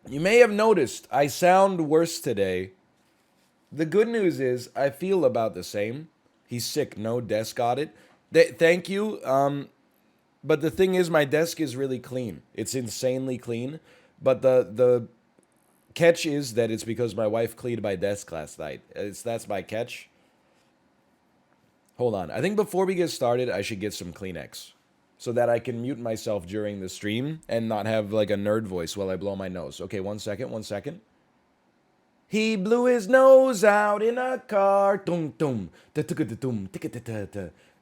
You may have noticed I sound worse today. The good news is I feel about the same. He's sick. No, desk got it. Thank you. But the thing is, my desk is really clean. It's insanely clean. But the catch is that it's because my wife cleaned my desk last night. That's my catch. Hold on. I think before we get started, I should get some Kleenex so that I can mute myself during the stream and not have like a nerd voice while I blow my nose. Okay, 1 second, 1 second. He blew his nose out in a car. Dum dum.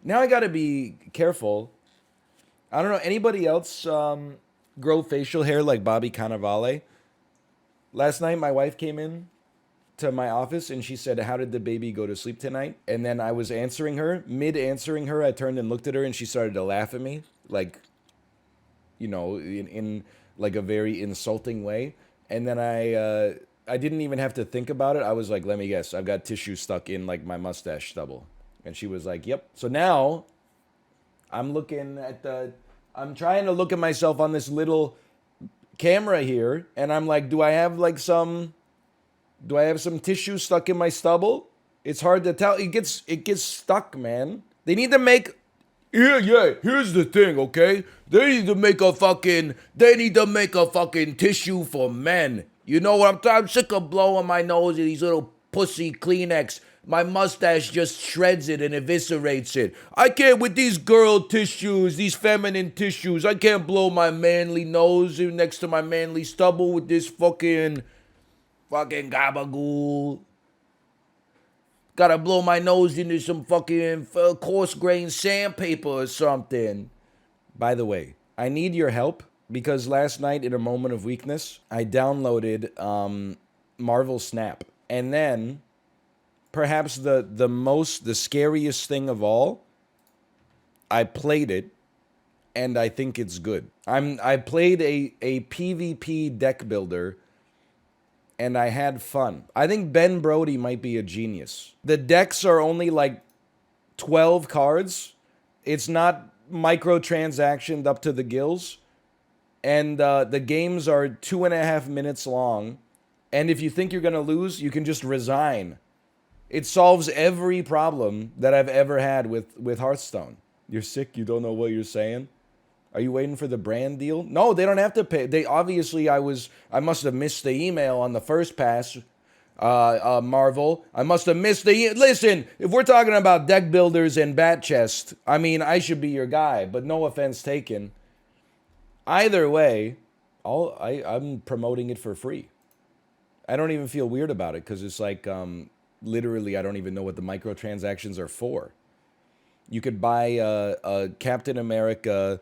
Now I gotta be careful. I don't know. Anybody else grow facial hair like Bobby Cannavale? Last night, my wife came in to my office and she said, "How did the baby go to sleep tonight?" And then I was answering her. Mid answering her, I turned and looked at her and she started to laugh at me, like, in like a very insulting way. And then I didn't even have to think about it. I was like, "Let me guess. I've got tissue stuck in like my mustache stubble." And she was like, "Yep." So now I'm looking at I'm trying to look at myself on this little camera here, and I'm like, do I have some tissue stuck in my stubble? It's hard to tell. It gets stuck, man. They need to make yeah, here's the thing, okay? They need to make a fucking tissue for men. You know what? I'm sick of blowing my nose at these little pussy Kleenex. My mustache just shreds it and eviscerates it. I can't with these girl tissues, these feminine tissues. I can't blow my manly nose next to my manly stubble with this fucking gabagool. Gotta blow my nose into some fucking coarse grain sandpaper or something. By the way, I need your help because last night, in a moment of weakness, I downloaded Marvel Snap. And then, perhaps the scariest thing of all, I played it, and I think it's good. I played a PvP deck builder, and I had fun. I think Ben Brody might be a genius. The decks are only like 12 cards. It's not microtransactioned up to the gills. And the games are 2.5 minutes long. And if you think you're going to lose, you can just resign. It solves every problem that I've ever had with Hearthstone. You're sick? You don't know what you're saying? Are you waiting for the brand deal? No, they don't have to pay. They obviously, I must have missed the email on the first pass. Marvel, I must have missed listen, if we're talking about deck builders and bat chest, I mean, I should be your guy, but no offense taken. Either way, I'm promoting it for free. I don't even feel weird about it because it's like, literally, I don't even know what the microtransactions are for. You could buy a Captain America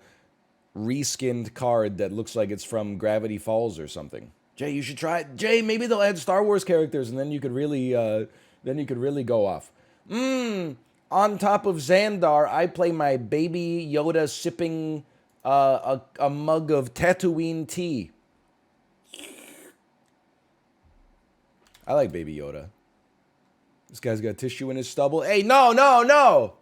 reskinned card that looks like it's from Gravity Falls or something. Jay, you should try it. Jay, maybe they'll add Star Wars characters and then you could really go off. On top of Xandar, I play my Baby Yoda sipping a mug of Tatooine tea. I like Baby Yoda. This guy's got tissue in his stubble. Hey, no.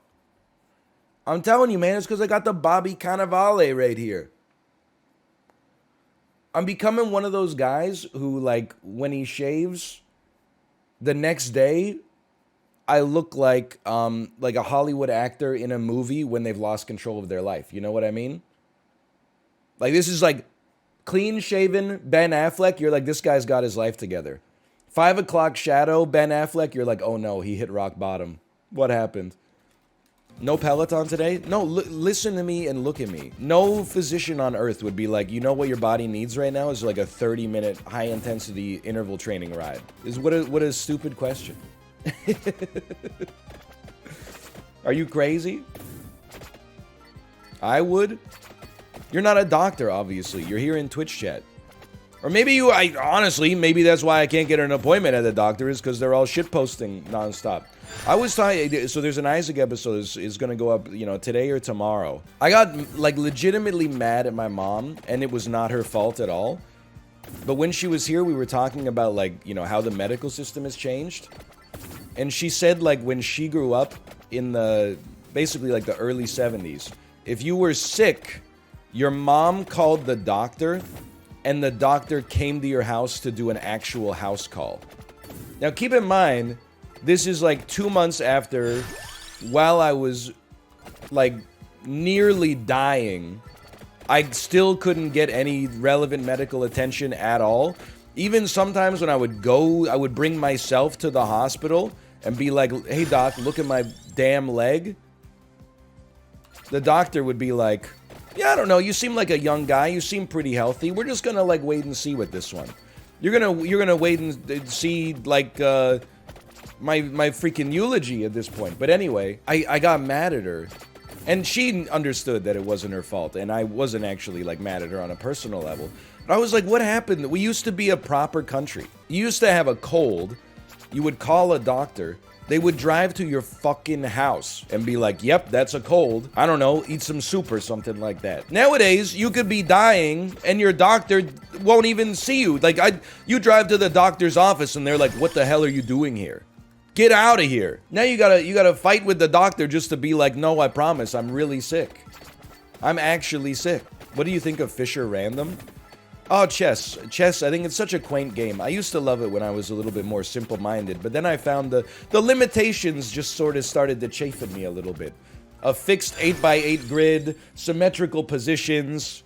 I'm telling you, man, it's because I got the Bobby Cannavale right here. I'm becoming one of those guys who, like, when he shaves, the next day, I look like a Hollywood actor in a movie when they've lost control of their life. You know what I mean? Like, this is like clean-shaven Ben Affleck. You're like, this guy's got his life together. 5 o'clock shadow Ben Affleck. You're like, oh no, he hit rock bottom. What happened? No Peloton today? No, listen to me and look at me. No physician on earth would be like, you know what your body needs right now is like a 30-minute high-intensity interval training ride. What a stupid question. Are you crazy? I would. You're not a doctor, obviously. You're here in Twitch chat. Or maybe honestly, maybe that's why I can't get an appointment at the doctor is because they're all shitposting nonstop. I was talking, so there's an Isaac episode is going to go up, today or tomorrow. I got, like, legitimately mad at my mom, and it was not her fault at all. But when she was here, we were talking about, like, how the medical system has changed. And she said, like, when she grew up in basically, like, the early 70s, if you were sick, your mom called the doctor, and the doctor came to your house to do an actual house call. Now, keep in mind, this is like 2 months after, while I was, like, nearly dying, I still couldn't get any relevant medical attention at all. Even sometimes when I would go, I would bring myself to the hospital and be like, hey, doc, look at my damn leg. The doctor would be like, yeah, I don't know, you seem like a young guy, you seem pretty healthy. We're just gonna, like, wait and see with this one. You're gonna wait and see, like, my freaking eulogy at this point. But anyway, I got mad at her. And she understood that it wasn't her fault, and I wasn't actually, like, mad at her on a personal level. But I was like, what happened? We used to be a proper country. You used to have a cold, you would call a doctor, they would drive to your fucking house and be like, yep, that's a cold. I don't know, eat some soup or something like that. Nowadays, you could be dying, and your doctor won't even see you. Like, you drive to the doctor's office, and they're like, what the hell are you doing here? Get out of here. Now you gotta fight with the doctor just to be like, no, I promise, I'm really sick. I'm actually sick. What do you think of Fisher Random? Oh, chess. Chess, I think it's such a quaint game. I used to love it when I was a little bit more simple-minded, but then I found the limitations just sort of started to chafe at me a little bit. A fixed 8x8 grid, symmetrical positions,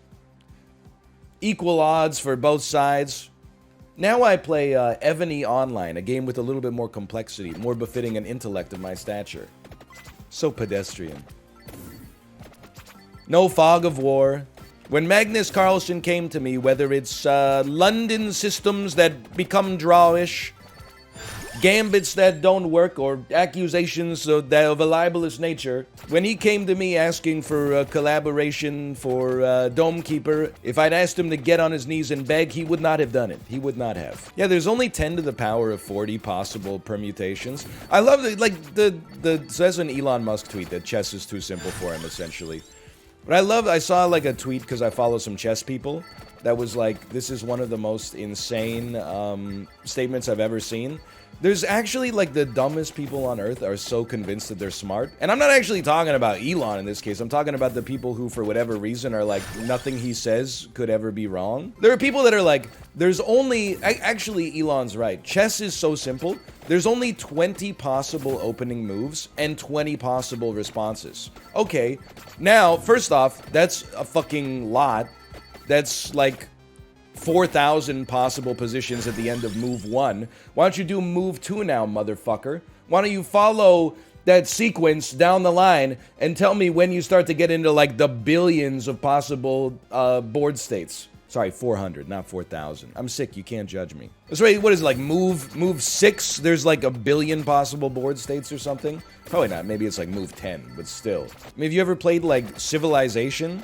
equal odds for both sides. Now I play Ebony Online, a game with a little bit more complexity, more befitting an intellect of my stature. So pedestrian. No fog of war. When Magnus Carlsen came to me, whether it's London systems that become drawish, gambits that don't work, or accusations of a libelous nature, when he came to me asking for a collaboration for Domekeeper, if I'd asked him to get on his knees and beg, he would not have done it. He would not have. Yeah, there's only 10 to the power of 40 possible permutations. I love it, like, so that's an Elon Musk tweet that chess is too simple for him, essentially. But I saw, like, a tweet, because I follow some chess people, that was like, this is one of the most insane statements I've ever seen. There's actually, like, the dumbest people on Earth are so convinced that they're smart. And I'm not actually talking about Elon in this case. I'm talking about the people who, for whatever reason, are like, nothing he says could ever be wrong. There are people that are like, there's only... Actually, Elon's right. Chess is so simple. There's only 20 possible opening moves and 20 possible responses. Okay, now, first off, that's a fucking lot. That's, like... 4,000 possible positions at the end of move 1. Why don't you do move 2 now, motherfucker? Why don't you follow that sequence down the line and tell me when you start to get into, like, the billions of possible board states? Sorry, 400, not 4,000. I'm sick, you can't judge me. That's right, what is it, like move 6? There's like a billion possible board states or something? Probably not, maybe it's like move 10, but still. I mean, have you ever played, like, Civilization?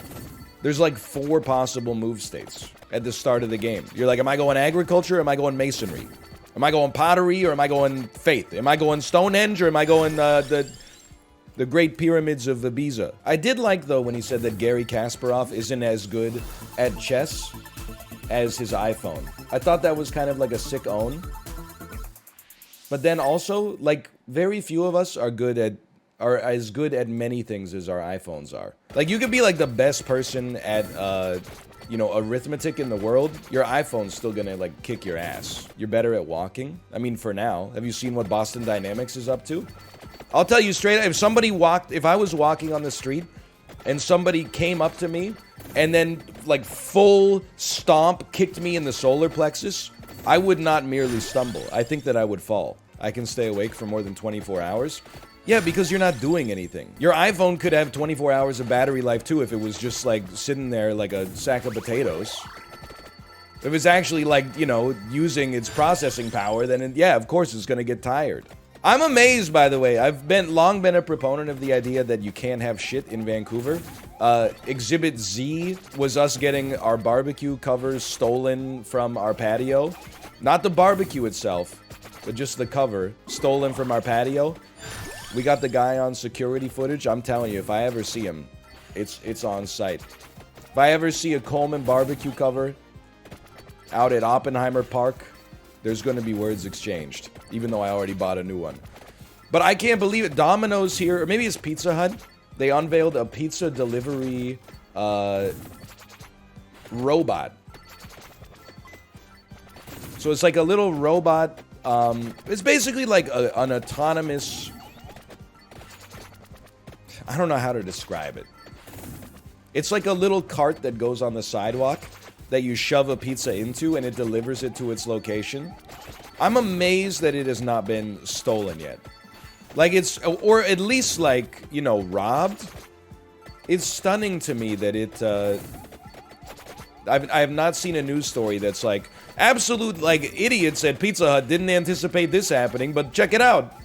There's like 4 possible move states at the start of the game. You're like, am I going agriculture or am I going masonry? Am I going pottery or am I going faith? Am I going Stonehenge or am I going the Great Pyramids of Ibiza? I did like, though, when he said that Gary Kasparov isn't as good at chess as his iPhone. I thought that was kind of like a sick own. But then also, like, very few of us are as good at many things as our iPhones are. Like, you could be, like, the best person at, you know, arithmetic in the world. Your iPhone's still gonna, like, kick your ass. You're better at walking. I mean, for now. Have you seen what Boston Dynamics is up to? I'll tell you straight up, if I was walking on the street and somebody came up to me and then, like, full stomp kicked me in the solar plexus, I would not merely stumble. I think that I would fall. I can stay awake for more than 24 hours. Yeah, because you're not doing anything. Your iPhone could have 24 hours of battery life, too, if it was just, like, sitting there like a sack of potatoes. If it's actually, like, you know, using its processing power, then, yeah, of course it's gonna get tired. I'm amazed, by the way. I've long been a proponent of the idea that you can't have shit in Vancouver. Exhibit Z was us getting our barbecue covers stolen from our patio. Not the barbecue itself, but just the cover stolen from our patio. We got the guy on security footage. I'm telling you, if I ever see him, it's on site. If I ever see a Coleman barbecue cover out at Oppenheimer Park, there's going to be words exchanged, even though I already bought a new one. But I can't believe it. Domino's here, or maybe it's Pizza Hut. They unveiled a pizza delivery robot. So it's like a little robot. It's basically like an autonomous... I don't know how to describe it. It's like a little cart that goes on the sidewalk that you shove a pizza into and it delivers it to its location. I'm amazed that it has not been stolen yet. Like it's, or at least like, you know, robbed. It's stunning to me that it, I have not seen a news story that's like, absolute, like, idiots at Pizza Hut didn't anticipate this happening, but check it out.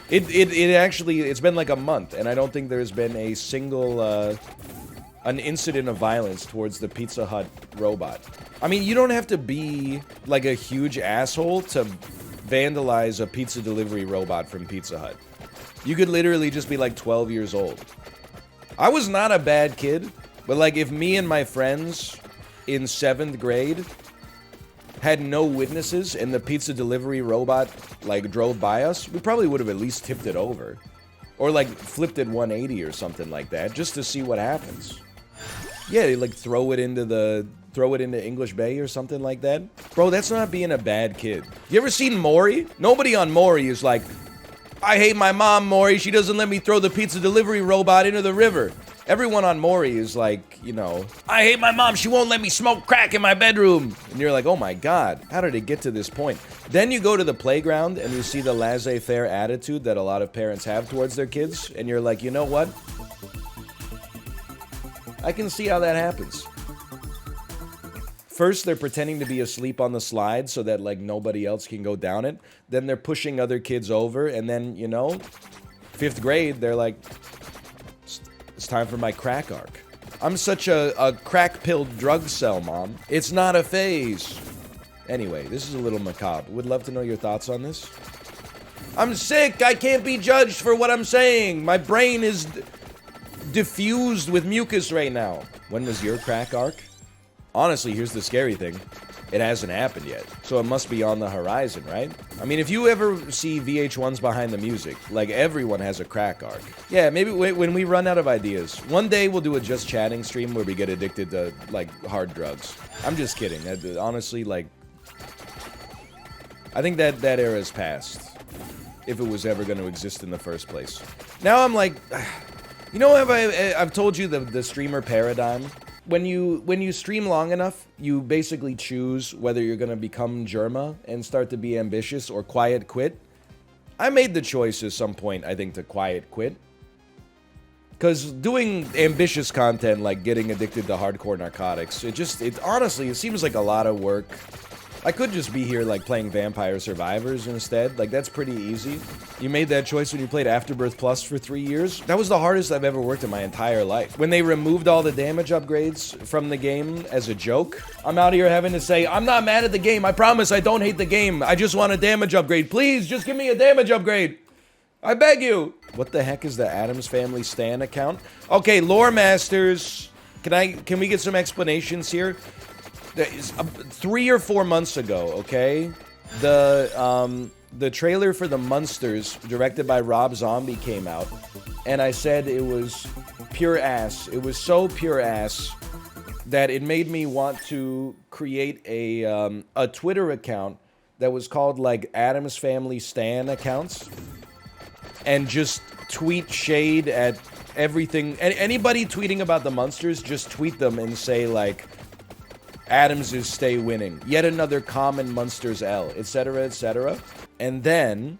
It actually, it's been like a month, and I don't think there's been a single, an incident of violence towards the Pizza Hut robot. I mean, you don't have to be, like, a huge asshole to vandalize a pizza delivery robot from Pizza Hut. You could literally just be, like, 12 years old. I was not a bad kid, but, like, if me and my friends in 7th grade had no witnesses and the pizza delivery robot, like, drove by us, we probably would have at least tipped it over. Or, like, flipped it 180 or something like that, just to see what happens. Yeah, they, like, throw it into English Bay or something like that. Bro, that's not being a bad kid. You ever seen Maury? Nobody on Maury is like, I hate my mom, Maury. She doesn't let me throw the pizza delivery robot into the river. Everyone on Maury is like, you know, I hate my mom. She won't let me smoke crack in my bedroom. And you're like, oh my God, how did it get to this point? Then you go to the playground and you see the laissez-faire attitude that a lot of parents have towards their kids. And you're like, you know what? I can see how that happens. First, they're pretending to be asleep on the slide so that, like, nobody else can go down it. Then they're pushing other kids over. And then, you know, 5th grade, they're like, it's time for my crack arc. I'm such a crack-pilled drug cell, Mom. It's not a phase. Anyway, this is a little macabre. Would love to know your thoughts on this. I'm sick. I can't be judged for what I'm saying. My brain is diffused with mucus right now. When was your crack arc? Honestly, here's the scary thing. It hasn't happened yet, so it must be on the horizon, right? I mean, if you ever see VH1's Behind the Music, like, everyone has a crack arc. Yeah, maybe when we run out of ideas, one day we'll do a just chatting stream where we get addicted to, like, hard drugs. I'm just kidding. Honestly, like, I think that era is past, if it was ever going to exist in the first place. Now I'm like, you know, I've told you the streamer paradigm? When you stream long enough, you basically choose whether you're going to become Germa and start to be ambitious or quiet quit. I made the choice at some point, I think, to quiet quit. Because doing ambitious content, like getting addicted to hardcore narcotics, it honestly, it seems like a lot of work. I could just be here, like, playing Vampire Survivors instead. Like, that's pretty easy. You made that choice when you played Afterbirth Plus for 3 years. That was the hardest I've ever worked in my entire life. When they removed all the damage upgrades from the game as a joke, I'm out here having to say, I'm not mad at the game. I promise I don't hate the game. I just want a damage upgrade. Please, just give me a damage upgrade. I beg you. What the heck is the Addams Family Stan account? Okay, Lore Masters. Can we get some explanations here? 3 or 4 months ago, okay, the trailer for The Munsters, directed by Rob Zombie, came out, and I said it was pure ass. It was so pure ass that it made me want to create a Twitter account that was called, like, Addams Family Stan accounts, and just tweet shade at everything. Anybody tweeting about The Munsters, just tweet them and say, like, Adamses stay winning. Yet another common Munsters L, etc., etc. And then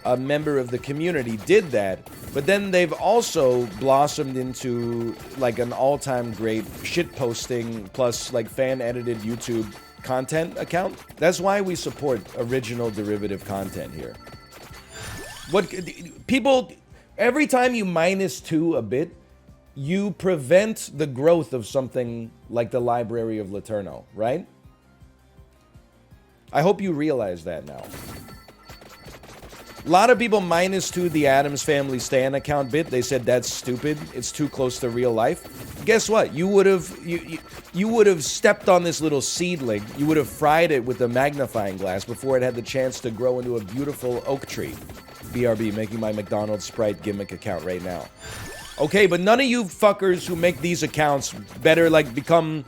a member of the community did that, but then they've also blossomed into, like, an all-time great shitposting plus, like, fan-edited YouTube content account. That's why we support original derivative content here. What people, every time you -2 a bit, you prevent the growth of something like the Library of Laterno, right? I hope you realize that now. A lot of people -2 the Addams Family Stan account bit. They said that's stupid. It's too close to real life. Guess what? You would have stepped on this little seedling. You would have fried it with a magnifying glass before it had the chance to grow into a beautiful oak tree. BRB, making my McDonald's Sprite gimmick account right now. Okay, but none of you fuckers who make these accounts better, like, become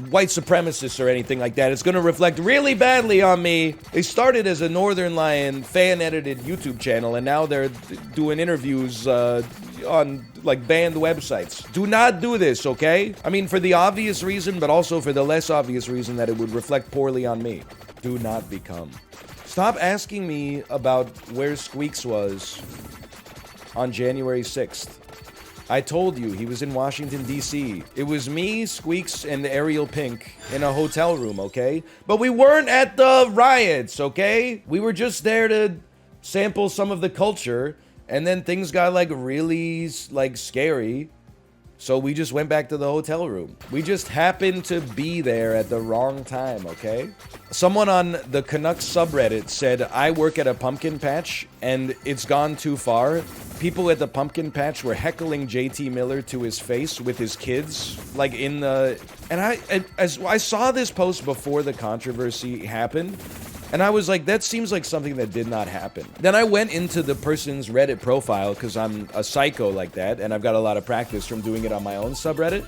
white supremacists or anything like that. It's going to reflect really badly on me. They started as a Northernlion fan-edited YouTube channel, and now they're doing interviews on, like, banned websites. Do not do this, okay? I mean, for the obvious reason, but also for the less obvious reason that it would reflect poorly on me. Do not become. Stop asking me about where Squeaks was on January 6th. I told you, he was in Washington, D.C. It was me, Squeaks, and Ariel Pink in a hotel room, okay? But we weren't at the riots, okay? We were just there to sample some of the culture, and then things got, like, really, like, scary. So we just went back to the hotel room. We just happened to be there at the wrong time, okay? Someone on the Canucks subreddit said, I work at a pumpkin patch, and it's gone too far. People at the pumpkin patch were heckling JT Miller to his face with his kids, like in the... And I saw this post before the controversy happened, and I was like, that seems like something that did not happen. Then I went into the person's Reddit profile, because I'm a psycho like that, and I've got a lot of practice from doing it on my own subreddit.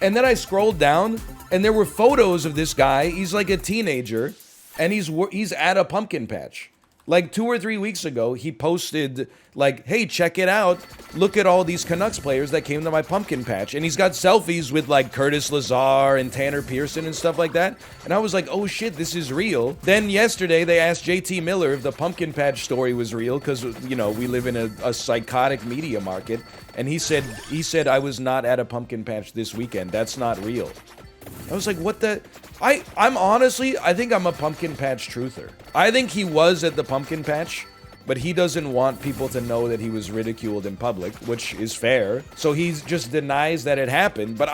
And then I scrolled down, and there were photos of this guy. He's like a teenager, and he's at a pumpkin patch. Like 2 or 3 weeks ago, he posted, like, hey, check it out. Look at all these Canucks players that came to my pumpkin patch. And he's got selfies with, like, Curtis Lazar and Tanner Pearson and stuff like that. And I was like, oh, shit, this is real. Then yesterday, they asked JT Miller if the pumpkin patch story was real because, you know, we live in a psychotic media market. And he said, I was not at a pumpkin patch this weekend. That's not real. I was like, what the... I'm honestly, I think I'm a pumpkin patch truther. I think he was at the pumpkin patch, but he doesn't want people to know that he was ridiculed in public, which is fair. So he just denies that it happened. But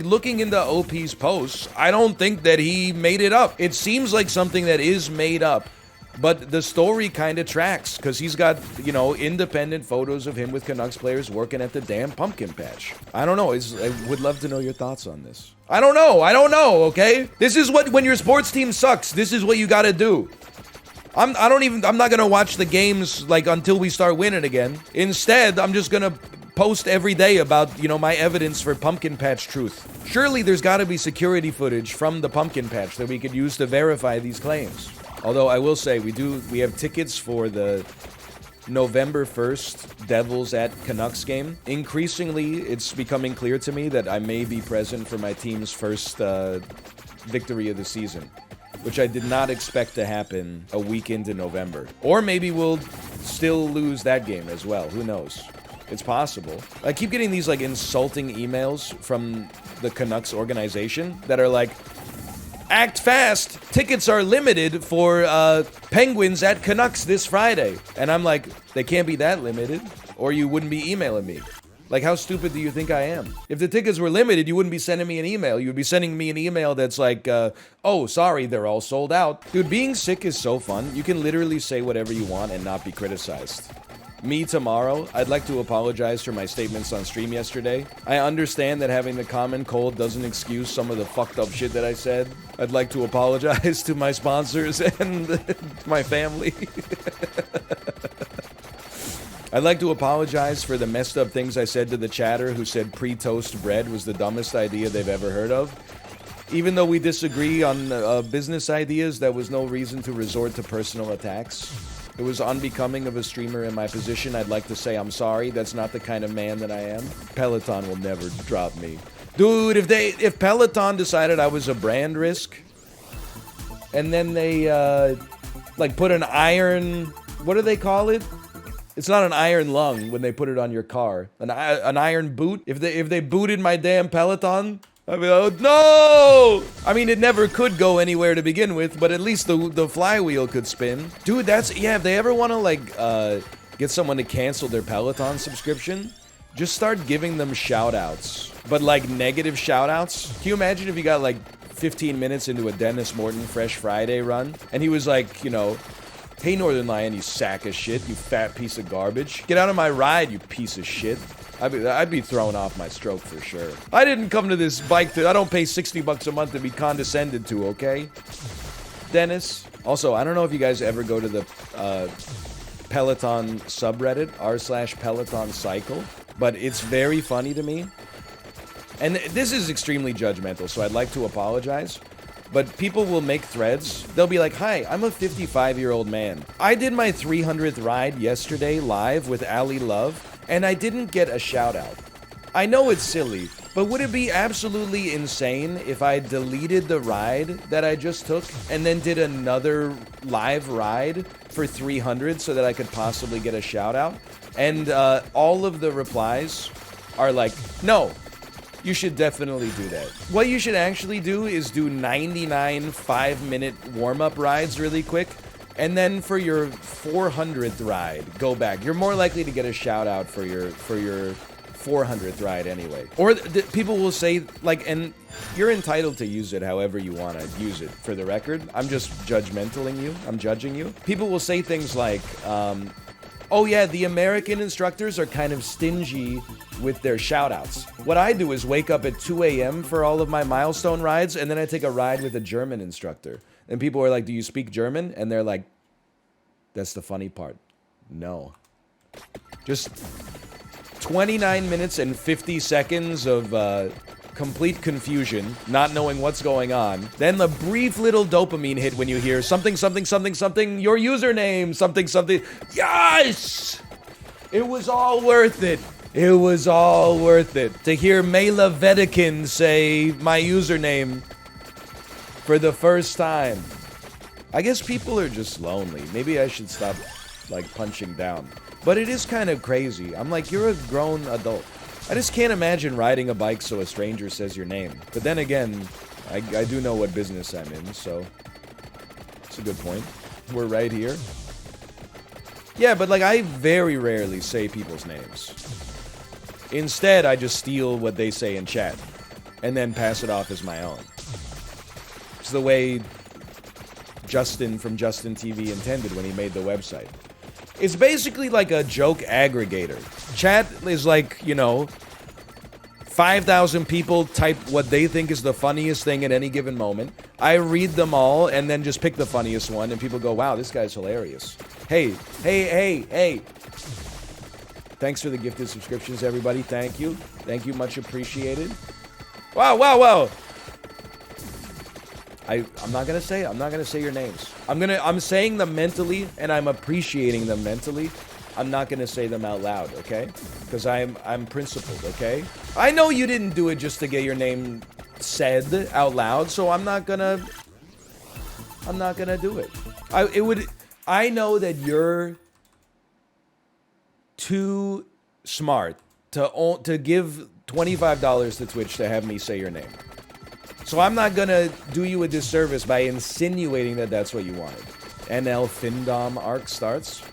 looking into OP's posts, I don't think that he made it up. It seems like something that is made up. But the story kind of tracks, because he's got, you know, independent photos of him with Canucks players working at the damn pumpkin patch. I don't know. I would love to know your thoughts on this. I don't know, okay? This is what, when your sports team sucks, this is what you gotta do. I'm not gonna watch the games, like, until we start winning again. Instead, I'm just gonna post every day about, you know, my evidence for pumpkin patch truth. Surely there's gotta be security footage from the pumpkin patch that we could use to verify these claims. Although I will say, we have tickets for the November 1st Devils at Canucks game. Increasingly, it's becoming clear to me that I may be present for my team's first victory of the season, which I did not expect to happen a week into November. Or maybe we'll still lose that game as well. Who knows? It's possible. I keep getting these, like, insulting emails from the Canucks organization that are like, act fast! Tickets are limited for Penguins at Canucks this Friday. And I'm like, they can't be that limited, or you wouldn't be emailing me. Like, how stupid do you think I am? If the tickets were limited, you wouldn't be sending me an email. You would be sending me an email that's like, oh, sorry, they're all sold out. Dude, being sick is so fun. You can literally say whatever you want and not be criticized. Me tomorrow, I'd like to apologize for my statements on stream yesterday. I understand that having the common cold doesn't excuse some of the fucked up shit that I said. I'd like to apologize to my sponsors and my family. I'd like to apologize for the messed up things I said to the chatter who said pre-toast bread was the dumbest idea they've ever heard of. Even though we disagree on business ideas, there was no reason to resort to personal attacks. It was unbecoming of a streamer in my position. I'd like to say I'm sorry. That's not the kind of man that I am. Peloton will never drop me. Dude, if Peloton decided I was a brand risk, and then they, like, put an iron... What do they call it? It's not an iron lung when they put it on your car. An iron boot? If they booted my damn Peloton... I'd be like, no! I mean, it never could go anywhere to begin with, but at least the flywheel could spin. Dude, yeah, if they ever want to, like, get someone to cancel their Peloton subscription, just start giving them shout-outs. But, like, negative shout-outs. Can you imagine if you got, like, 15 minutes into a Dennis Morton Fresh Friday run, and he was like, you know, hey, Northernlion, you sack of shit, you fat piece of garbage. Get out of my ride, you piece of shit. I'd be thrown off my stroke for sure. I didn't come to this bike I don't pay 60 bucks a month to be condescended to, okay? Dennis. Also, I don't know if you guys ever go to the Peloton subreddit, r/Peloton cycle, but it's very funny to me. And this is extremely judgmental, so I'd like to apologize. But people will make threads. They'll be like, hi, I'm a 55-year-old man. I did my 300th ride yesterday live with Ali Love, and I didn't get a shout out. I know it's silly, but would it be absolutely insane if I deleted the ride that I just took and then did another live ride for 300 so that I could possibly get a shout out? And all of the replies are like, no, you should definitely do that. What you should actually do is do 99 5-minute warm-up rides really quick, and then for your 400th ride, go back. You're more likely to get a shout out for your 400th ride anyway. Or people will say, like, and you're entitled to use it however you want to use it, for the record. I'm just judgmentaling you. I'm judging you. People will say things like, oh yeah, the American instructors are kind of stingy with their shout-outs. What I do is wake up at 2 a.m. for all of my milestone rides, and then I take a ride with a German instructor. And people are like, do you speak German? And they're like, that's the funny part. No. Just 29 minutes and 50 seconds of complete confusion, not knowing what's going on. Then the brief little dopamine hit when you hear something, something, something, something, your username, something, something. Yes! It was all worth it. It was all worth it. To hear Mela Vedikin say my username for the first time. I guess people are just lonely. Maybe I should stop, like, punching down. But it is kind of crazy. I'm like, you're a grown adult. I just can't imagine riding a bike so a stranger says your name. But then again, I do know what business I'm in, so it's a good point. We're right here. Yeah, but like, I very rarely say people's names. Instead, I just steal what they say in chat and then pass it off as my own. It's the way Justin from Justin TV intended when he made the website. It's basically like a joke aggregator. Chat is like, you know, 5,000 people type what they think is the funniest thing at any given moment. I read them all and then just pick the funniest one, and people go, wow, this guy's hilarious. Hey. Thanks for the gifted subscriptions, everybody. Thank you. Thank you, much appreciated. Wow. I'm not gonna say your names. I'm saying them mentally, and I'm appreciating them mentally. I'm not gonna say them out loud, okay? Because I'm principled, okay? I know you didn't do it just to get your name said out loud, so I'm not gonna do it. I know that you're too smart to give $25 to Twitch to have me say your name. So I'm not gonna do you a disservice by insinuating that that's what you wanted. NL Findom arc starts.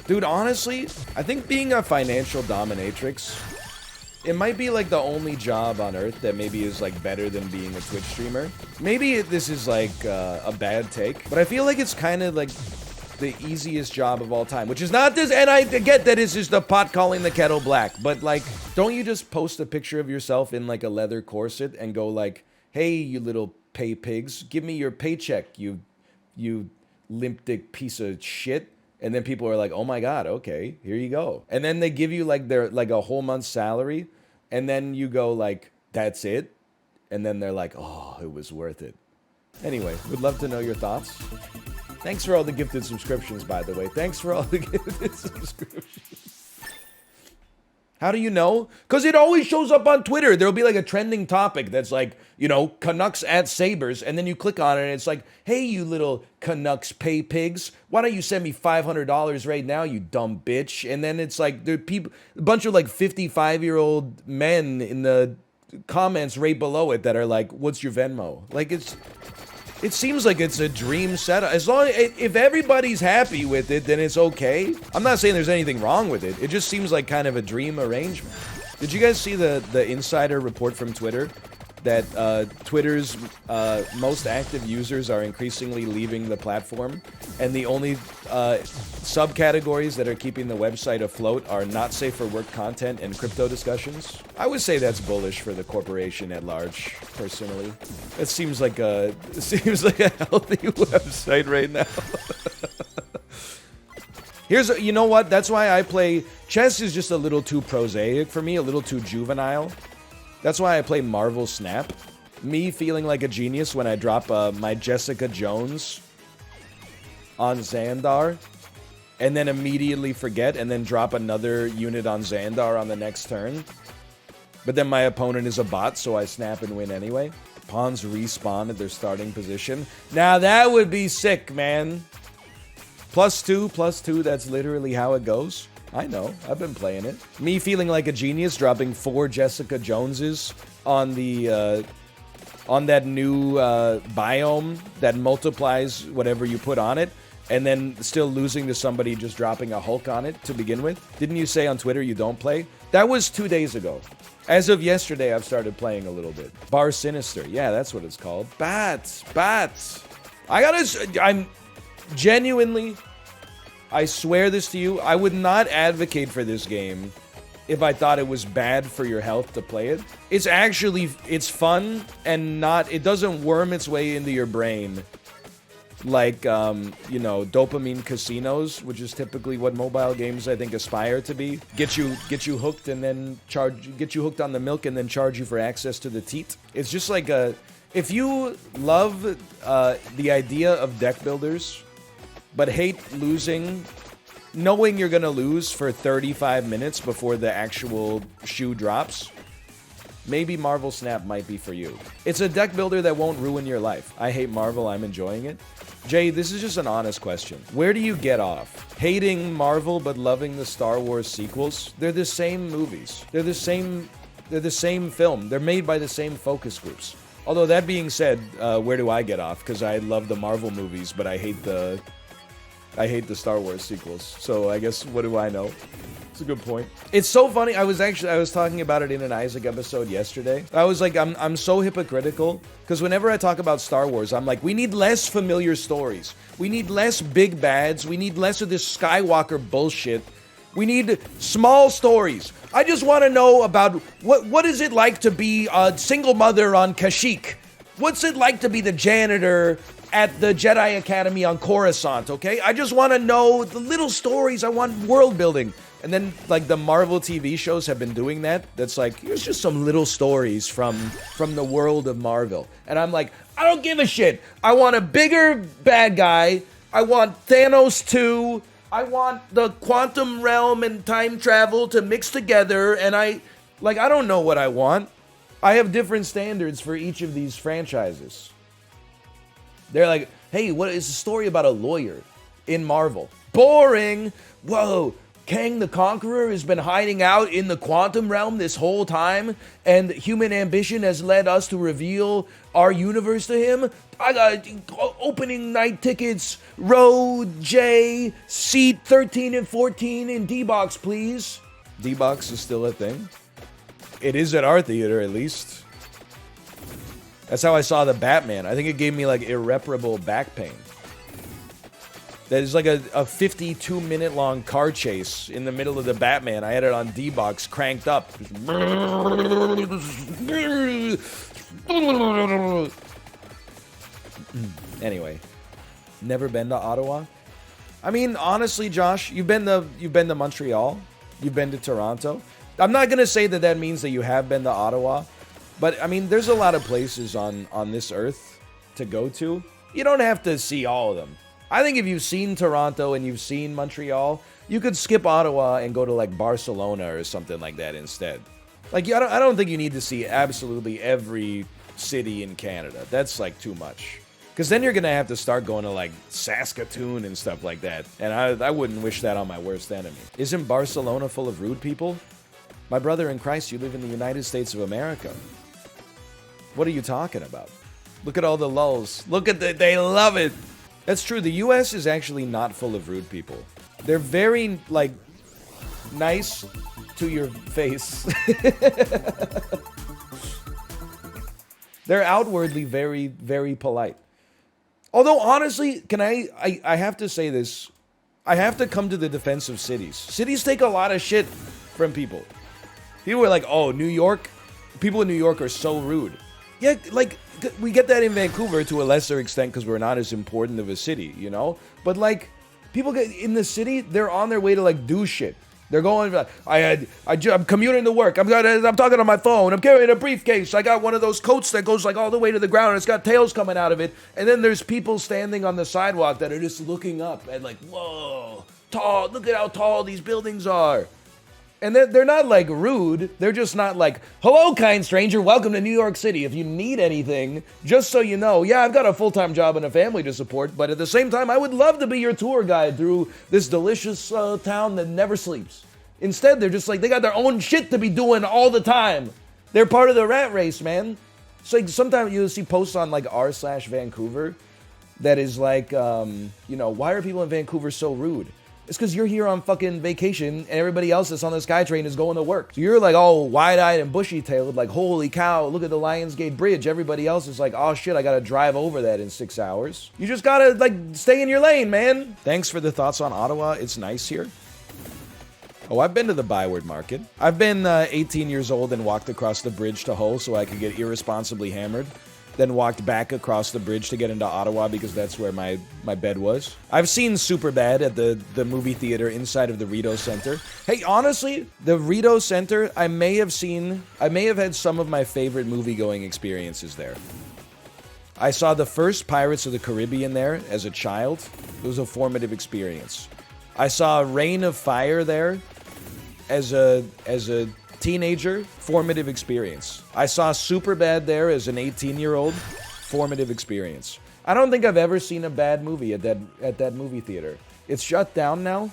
Dude, honestly, I think being a financial dominatrix, it might be like the only job on earth that maybe is like better than being a Twitch streamer. Maybe this is like a bad take, but I feel like it's kind of like the easiest job of all time, which is not this, and I get that it's just the pot calling the kettle black, but like, don't you just post a picture of yourself in like a leather corset and go like, hey, you little pay pigs, give me your paycheck, you limp dick piece of shit. And then people are like, oh my God, okay, here you go. And then they give you like a whole month's salary. And then you go like, that's it. And then they're like, oh, it was worth it. Anyway, would love to know your thoughts. Thanks for all the gifted subscriptions, by the way. Thanks for all the gifted subscriptions. How do you know? Because it always shows up on Twitter. There'll be like a trending topic that's like, you know, Canucks at Sabres. And then you click on it and it's like, hey, you little Canucks pay pigs. Why don't you send me $500 right now, you dumb bitch? And then it's like, there are people, a bunch of like 55-year-old men in the comments right below it that are like, what's your Venmo? Like, it seems like it's a dream setup. As long if everybody's happy with it, then it's okay. I'm not saying there's anything wrong with it. It just seems like kind of a dream arrangement. Did you guys see the insider report from Twitter that Twitter's most active users are increasingly leaving the platform, and the only subcategories that are keeping the website afloat are not safe for work content and crypto discussions? I would say that's bullish for the corporation at large, personally. It seems like a healthy website right now. You know what? That's why I play chess. Is just a little too prosaic for me, a little too juvenile. That's why I play Marvel Snap. Me feeling like a genius when I drop my Jessica Jones on Xandar, and then immediately forget, and then drop another unit on Xandar on the next turn. But then my opponent is a bot, so I snap and win anyway. Pawns respawn at their starting position. Now that would be sick, man. +2, that's literally how it goes. I know, I've been playing it. Me feeling like a genius, dropping 4 Jessica Joneses on the, on that new biome that multiplies whatever you put on it, and then still losing to somebody just dropping a Hulk on it to begin with. Didn't you say on Twitter you don't play? That was 2 days ago. As of yesterday, I've started playing a little bit. Bar Sinister. Yeah, that's what it's called. Bats. I'm genuinely, I swear this to you, I would not advocate for this game if I thought it was bad for your health to play it. It's actually, it's fun and not, it doesn't worm its way into your brain like, you know, dopamine casinos, which is typically what mobile games, I think, aspire to be. Get you hooked and then get you hooked on the milk and then charge you for access to the teat. It's just like if you love the idea of deck builders, but hate losing, knowing you're gonna lose for 35 minutes before the actual shoe drops, maybe Marvel Snap might be for you. It's a deck builder that won't ruin your life. I hate Marvel, I'm enjoying it. Jay, this is just an honest question. Where do you get off? Hating Marvel but loving the Star Wars sequels? They're the same movies. They're the same film. They're made by the same focus groups. Although that being said, where do I get off? Because I love the Marvel movies, but I hate the Star Wars sequels. So I guess, what do I know? It's a good point. It's so funny. I was talking about it in an Isaac episode yesterday. I was like, I'm so hypocritical because whenever I talk about Star Wars, I'm like, we need less familiar stories. We need less big bads. We need less of this Skywalker bullshit. We need small stories. I just want to know about what is it like to be a single mother on Kashyyyk? What's it like to be the janitor at the Jedi Academy on Coruscant, okay? I just want to know the little stories. I want world building. And then, like, the Marvel TV shows have been doing that. That's like, here's just some little stories from the world of Marvel. And I'm like, I don't give a shit. I want a bigger bad guy. I want Thanos 2. I want the quantum realm and time travel to mix together. And I don't know what I want. I have different standards for each of these franchises. They're like, hey, what is the story about a lawyer in Marvel? Boring. Whoa. Kang the Conqueror has been hiding out in the quantum realm this whole time, and human ambition has led us to reveal our universe to him. I got opening night tickets, row J, seat 13 and 14 in D-Box, please. D-Box is still a thing. It is at our theater, at least. That's how I saw the Batman. I think it gave me, like, irreparable back pain. That is like a 52-minute long car chase in the middle of the Batman. I had it on D-Box cranked up. Anyway, never been to Ottawa. I mean, honestly, Josh, you've been to Montreal. You've been to Toronto. I'm not gonna say that means that you have been to Ottawa, but I mean, there's a lot of places on this earth to go to. You don't have to see all of them. I think if you've seen Toronto and you've seen Montreal, you could skip Ottawa and go to like Barcelona or something like that instead. Like, I don't think you need to see absolutely every city in Canada. That's like too much. Because then you're going to have to start going to like Saskatoon and stuff like that. And I wouldn't wish that on my worst enemy. Isn't Barcelona full of rude people? My brother in Christ, you live in the United States of America. What are you talking about? Look at all the lulls. Look at they love it. That's true. The U.S. is actually not full of rude people. They're very, like, nice to your face. They're outwardly very, very polite. Although, honestly, I have to say this. I have to come to the defense of cities. Cities take a lot of shit from people. People are like, oh, New York? People in New York are so rude. Yeah, like, we get that in Vancouver to a lesser extent because we're not as important of a city, you know? But, like, people get in the city, they're on their way to, like, do shit. They're going, I'm commuting to work. I'm talking on my phone. I'm carrying a briefcase. I got one of those coats that goes like all the way to the ground. And it's got tails coming out of it. And then there's people standing on the sidewalk that are just looking up and like, whoa, tall. Look at how tall these buildings are. And they're not like rude. They're just not like, hello, kind stranger. Welcome to New York City. If you need anything, just so you know, yeah, I've got a full-time job and a family to support. But at the same time, I would love to be your tour guide through this delicious town that never sleeps. Instead, they're just like, they got their own shit to be doing all the time. They're part of the rat race, man. So like, sometimes you'll see posts on like r/Vancouver that is like, why are people in Vancouver so rude? It's because you're here on fucking vacation and everybody else that's on the SkyTrain is going to work. So you're like all wide-eyed and bushy-tailed, like, holy cow, look at the Lionsgate Bridge. Everybody else is like, oh shit, I gotta drive over that in 6 hours. You just gotta, like, stay in your lane, man. Thanks for the thoughts on Ottawa. It's nice here. Oh, I've been to the Byward Market. I've been 18 years old and walked across the bridge to Hull so I could get irresponsibly hammered. Then walked back across the bridge to get into Ottawa because that's where my bed was. I've seen Superbad at the movie theater inside of the Rideau Center. Hey, honestly, the Rideau Center, I may have had some of my favorite movie-going experiences there. I saw the first Pirates of the Caribbean there as a child. It was a formative experience. I saw Reign of Fire there as a teenager, formative experience. I saw Superbad there as an 18-year-old, formative experience. I don't think I've ever seen a bad movie at that movie theater. It's shut down now.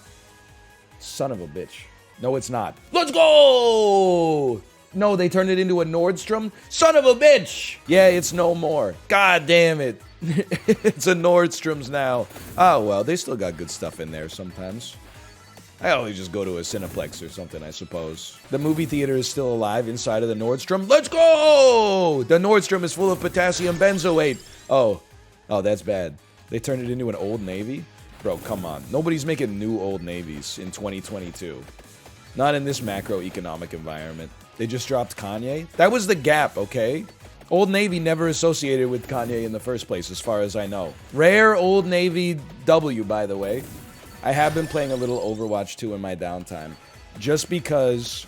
Son of a bitch. No, it's not. Let's go! No, they turned it into a Nordstrom. Son of a bitch! Yeah, it's no more. God damn it. It's a Nordstrom's now. Oh, well, they still got good stuff in there sometimes. I always just go to a Cineplex or something, I suppose. The movie theater is still alive inside of the Nordstrom. Let's go! The Nordstrom is full of potassium benzoate. Oh, that's bad. They turned it into an Old Navy? Bro, come on. Nobody's making new Old Navies in 2022. Not in this macroeconomic environment. They just dropped Kanye. That was the Gap, okay? Old Navy never associated with Kanye in the first place, as far as I know. Rare Old Navy W, by the way. I have been playing a little Overwatch 2 in my downtime. Just because,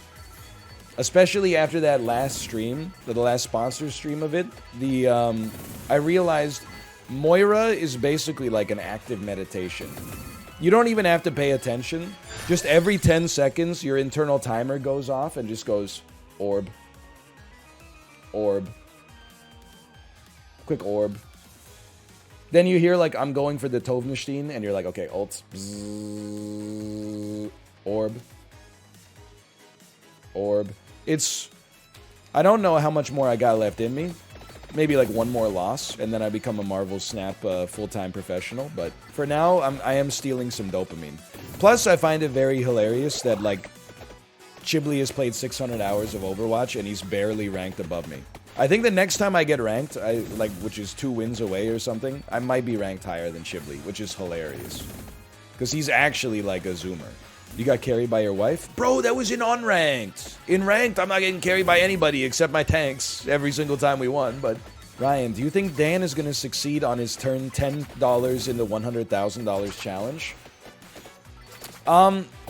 especially after that last stream, the last sponsor stream of it, I realized Moira is basically like an active meditation. You don't even have to pay attention. Just every 10 seconds, your internal timer goes off and just goes, orb. Orb. Quick orb. Then you hear, like, I'm going for the Tovnstein, and you're like, okay, ult. Bzzz, orb. Orb. I don't know how much more I got left in me. Maybe, like, one more loss, and then I become a Marvel Snap full-time professional. But for now, I am stealing some dopamine. Plus, I find it very hilarious that, like, Chibli has played 600 hours of Overwatch, and he's barely ranked above me. I think the next time I get ranked, which is 2 wins away or something, I might be ranked higher than Chibli, which is hilarious. Because he's actually like a zoomer. You got carried by your wife? Bro, that was in unranked. In ranked, I'm not getting carried by anybody except my tanks every single time we won, but... Ryan, do you think Dan is going to succeed on his turn $10 into $100,000 challenge?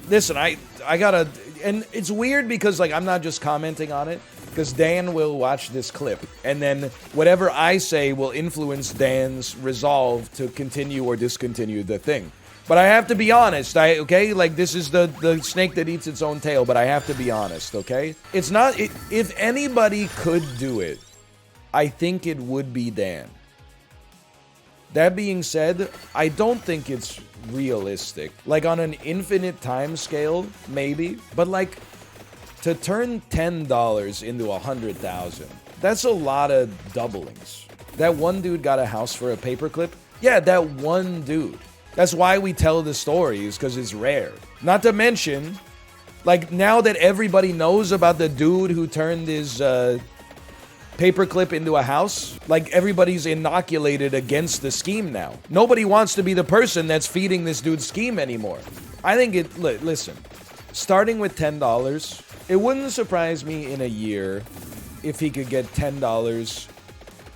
Listen, I gotta... And it's weird because, like, I'm not just commenting on it. Because Dan will watch this clip, and then whatever I say will influence Dan's resolve to continue or discontinue the thing. But I have to be honest, okay? Like, this is the snake that eats its own tail, but I have to be honest, okay? It's not... if anybody could do it, I think it would be Dan. That being said, I don't think it's realistic. Like, on an infinite time scale, maybe. But, like... to turn $10 into $100,000, that's a lot of doublings. That one dude got a house for a paperclip. Yeah, that one dude. That's why we tell the stories, because it's rare. Not to mention, like, now that everybody knows about the dude who turned his paperclip into a house, like, everybody's inoculated against the scheme now. Nobody wants to be the person that's feeding this dude's scheme anymore. I think listen, starting with $10, it wouldn't surprise me in a year if he could get $10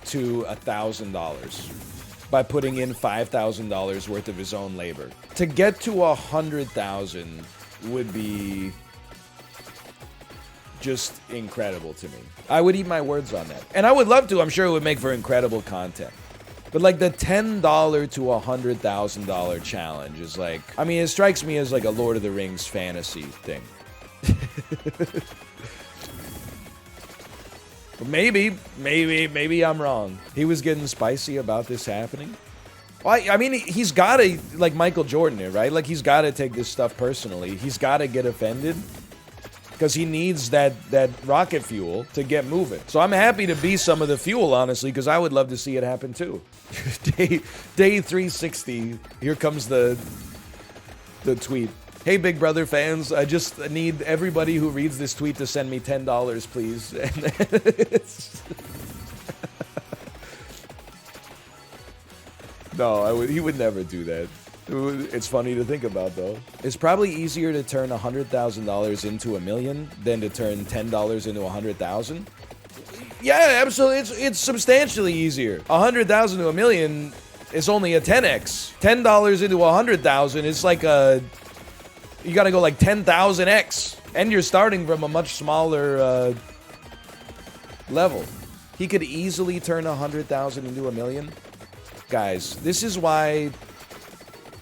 to $1,000 by putting in $5,000 worth of his own labor. To get to $100,000, would be just incredible to me. I would eat my words on that. And I would love to. I'm sure it would make for incredible content. But like the $10 to $100,000 challenge is like, I mean, it strikes me as like a Lord of the Rings fantasy thing. But maybe I'm wrong. He was getting spicy about this happening. Well, I mean, he's got to, like Michael Jordan here, right? Like, he's got to take this stuff personally. He's got to get offended because he needs that rocket fuel to get moving. So I'm happy to be some of the fuel, honestly, because I would love to see it happen too. Day 360. Here comes the tweet. Hey, Big Brother fans, I just need everybody who reads this tweet to send me $10, please. No, he would never do that. It's funny to think about, though. It's probably easier to turn $100,000 into $1 million than to turn $10 into $100,000. Yeah, absolutely. It's substantially easier. $100,000 to $1 million is only a 10x. $10 into $100,000 is like a... You gotta go like 10,000x. And you're starting from a much smaller level. He could easily turn 100,000 into $1 million. Guys, this is why,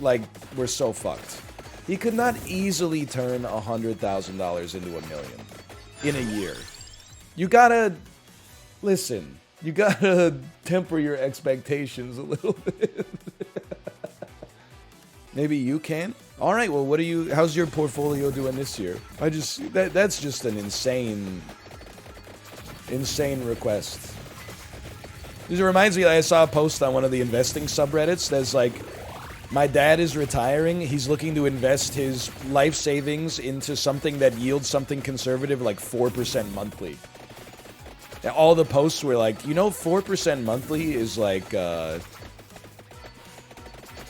like, we're so fucked. He could not easily turn $100,000 into $1 million in a year. You gotta... Listen. You gotta temper your expectations a little bit. Maybe you can? All right, well, how's your portfolio doing this year? That's just an insane request. It reminds me, I saw a post on one of the investing subreddits that's like, my dad is retiring. He's looking to invest his life savings into something that yields something conservative like 4% monthly. And all the posts were like, 4% monthly is like,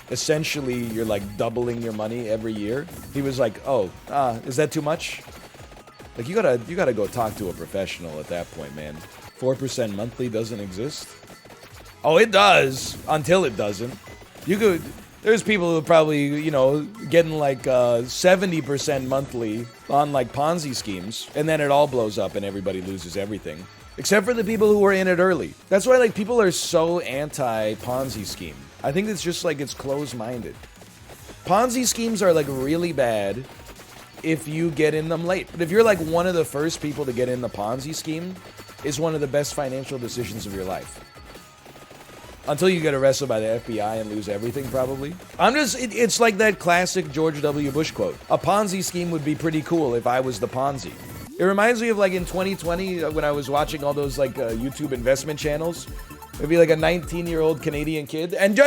essentially, you're like doubling your money every year. He was like, is that too much? Like, you gotta go talk to a professional at that point, man. 4% monthly doesn't exist? Oh, it does, until it doesn't. There's people who are probably, getting like 70% monthly on like Ponzi schemes, and then it all blows up and everybody loses everything. Except for the people who were in it early. That's why like people are so anti-Ponzi scheme. I think it's just like it's closed-minded. Ponzi schemes are like really bad if you get in them late. But if you're like one of the first people to get in the Ponzi scheme, it's one of the best financial decisions of your life. Until you get arrested by the FBI and lose everything, probably. It's like that classic George W. Bush quote. A Ponzi scheme would be pretty cool if I was the Ponzi. It reminds me of like in 2020 when I was watching all those like YouTube investment channels. It'd be like a 19-year-old Canadian kid. And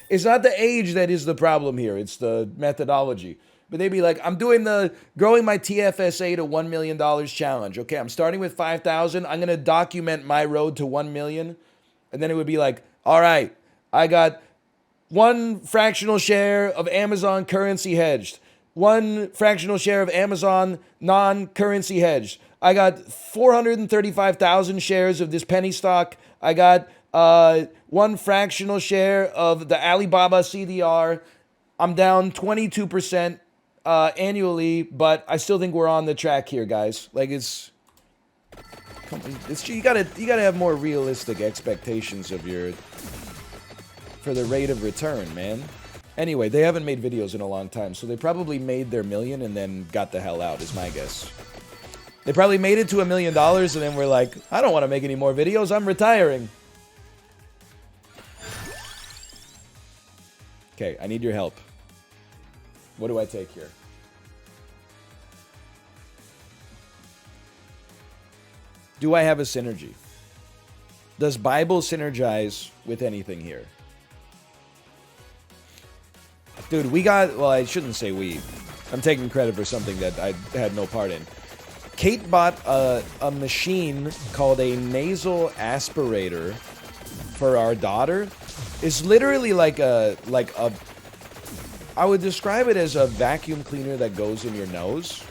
it's not the age that is the problem here. It's the methodology. But they'd be like, I'm doing the growing my TFSA to $1 million challenge. Okay, I'm starting with 5,000. I'm going to document my road to 1 million. And then it would be like, all right, I got 1 fractional share of Amazon currency hedged. 1 fractional share of Amazon non-currency hedged. I got 435,000 shares of this penny stock. I got 1 fractional share of the Alibaba CDR. I'm down 22% annually, but I still think we're on the track here, guys. Like it's you gotta have more realistic expectations of for the rate of return, man. Anyway, they haven't made videos in a long time, so they probably made their million and then got the hell out, is my guess. They probably made it to $1 million and then were like, I don't want to make any more videos, I'm retiring. Okay, I need your help. What do I take here? Do I have a synergy? Does Bible synergize with anything here? Dude, well, I shouldn't say we. I'm taking credit for something that I had no part in. Kate bought a machine called a nasal aspirator for our daughter. It's literally like a I would describe it as a vacuum cleaner that goes in your nose.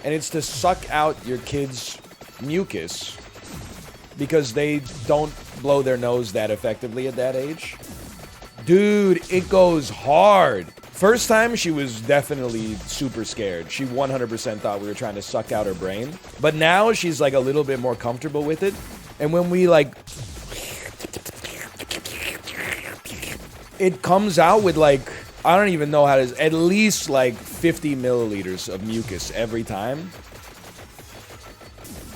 And it's to suck out your kids' mucus because they don't blow their nose that effectively at that age. Dude, it goes hard. First time, she was definitely super scared. She 100% thought we were trying to suck out her brain. But now she's like a little bit more comfortable with it. And when we like, it comes out with like, I don't even know how to, at least like 50 milliliters of mucus every time.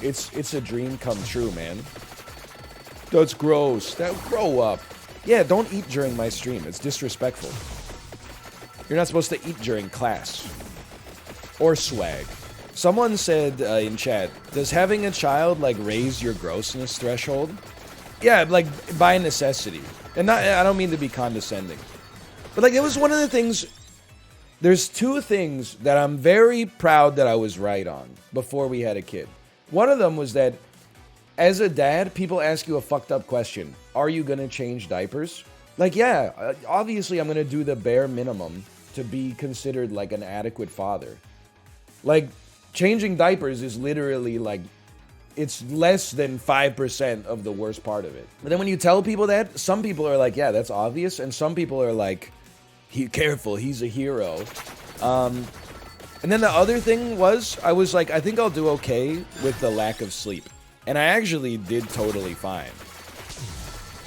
It's a dream come true, man. That's gross. Grow up. Yeah, don't eat during my stream. It's disrespectful. You're not supposed to eat during class. Or swag. Someone said in chat, does having a child like raise your grossness threshold? Yeah, like by necessity. And I don't mean to be condescending. But like it was one of the things, there's two things that I'm very proud that I was right on before we had a kid. One of them was that as a dad, people ask you a fucked up question. Are you going to change diapers? Like, yeah, obviously I'm going to do the bare minimum to be considered like an adequate father. Like, changing diapers is literally like, it's less than 5% of the worst part of it. But then when you tell people that, some people are like, yeah, that's obvious. And some people are like, careful, he's a hero. And then the other thing was, I was like, I think I'll do okay with the lack of sleep. And I actually did totally fine.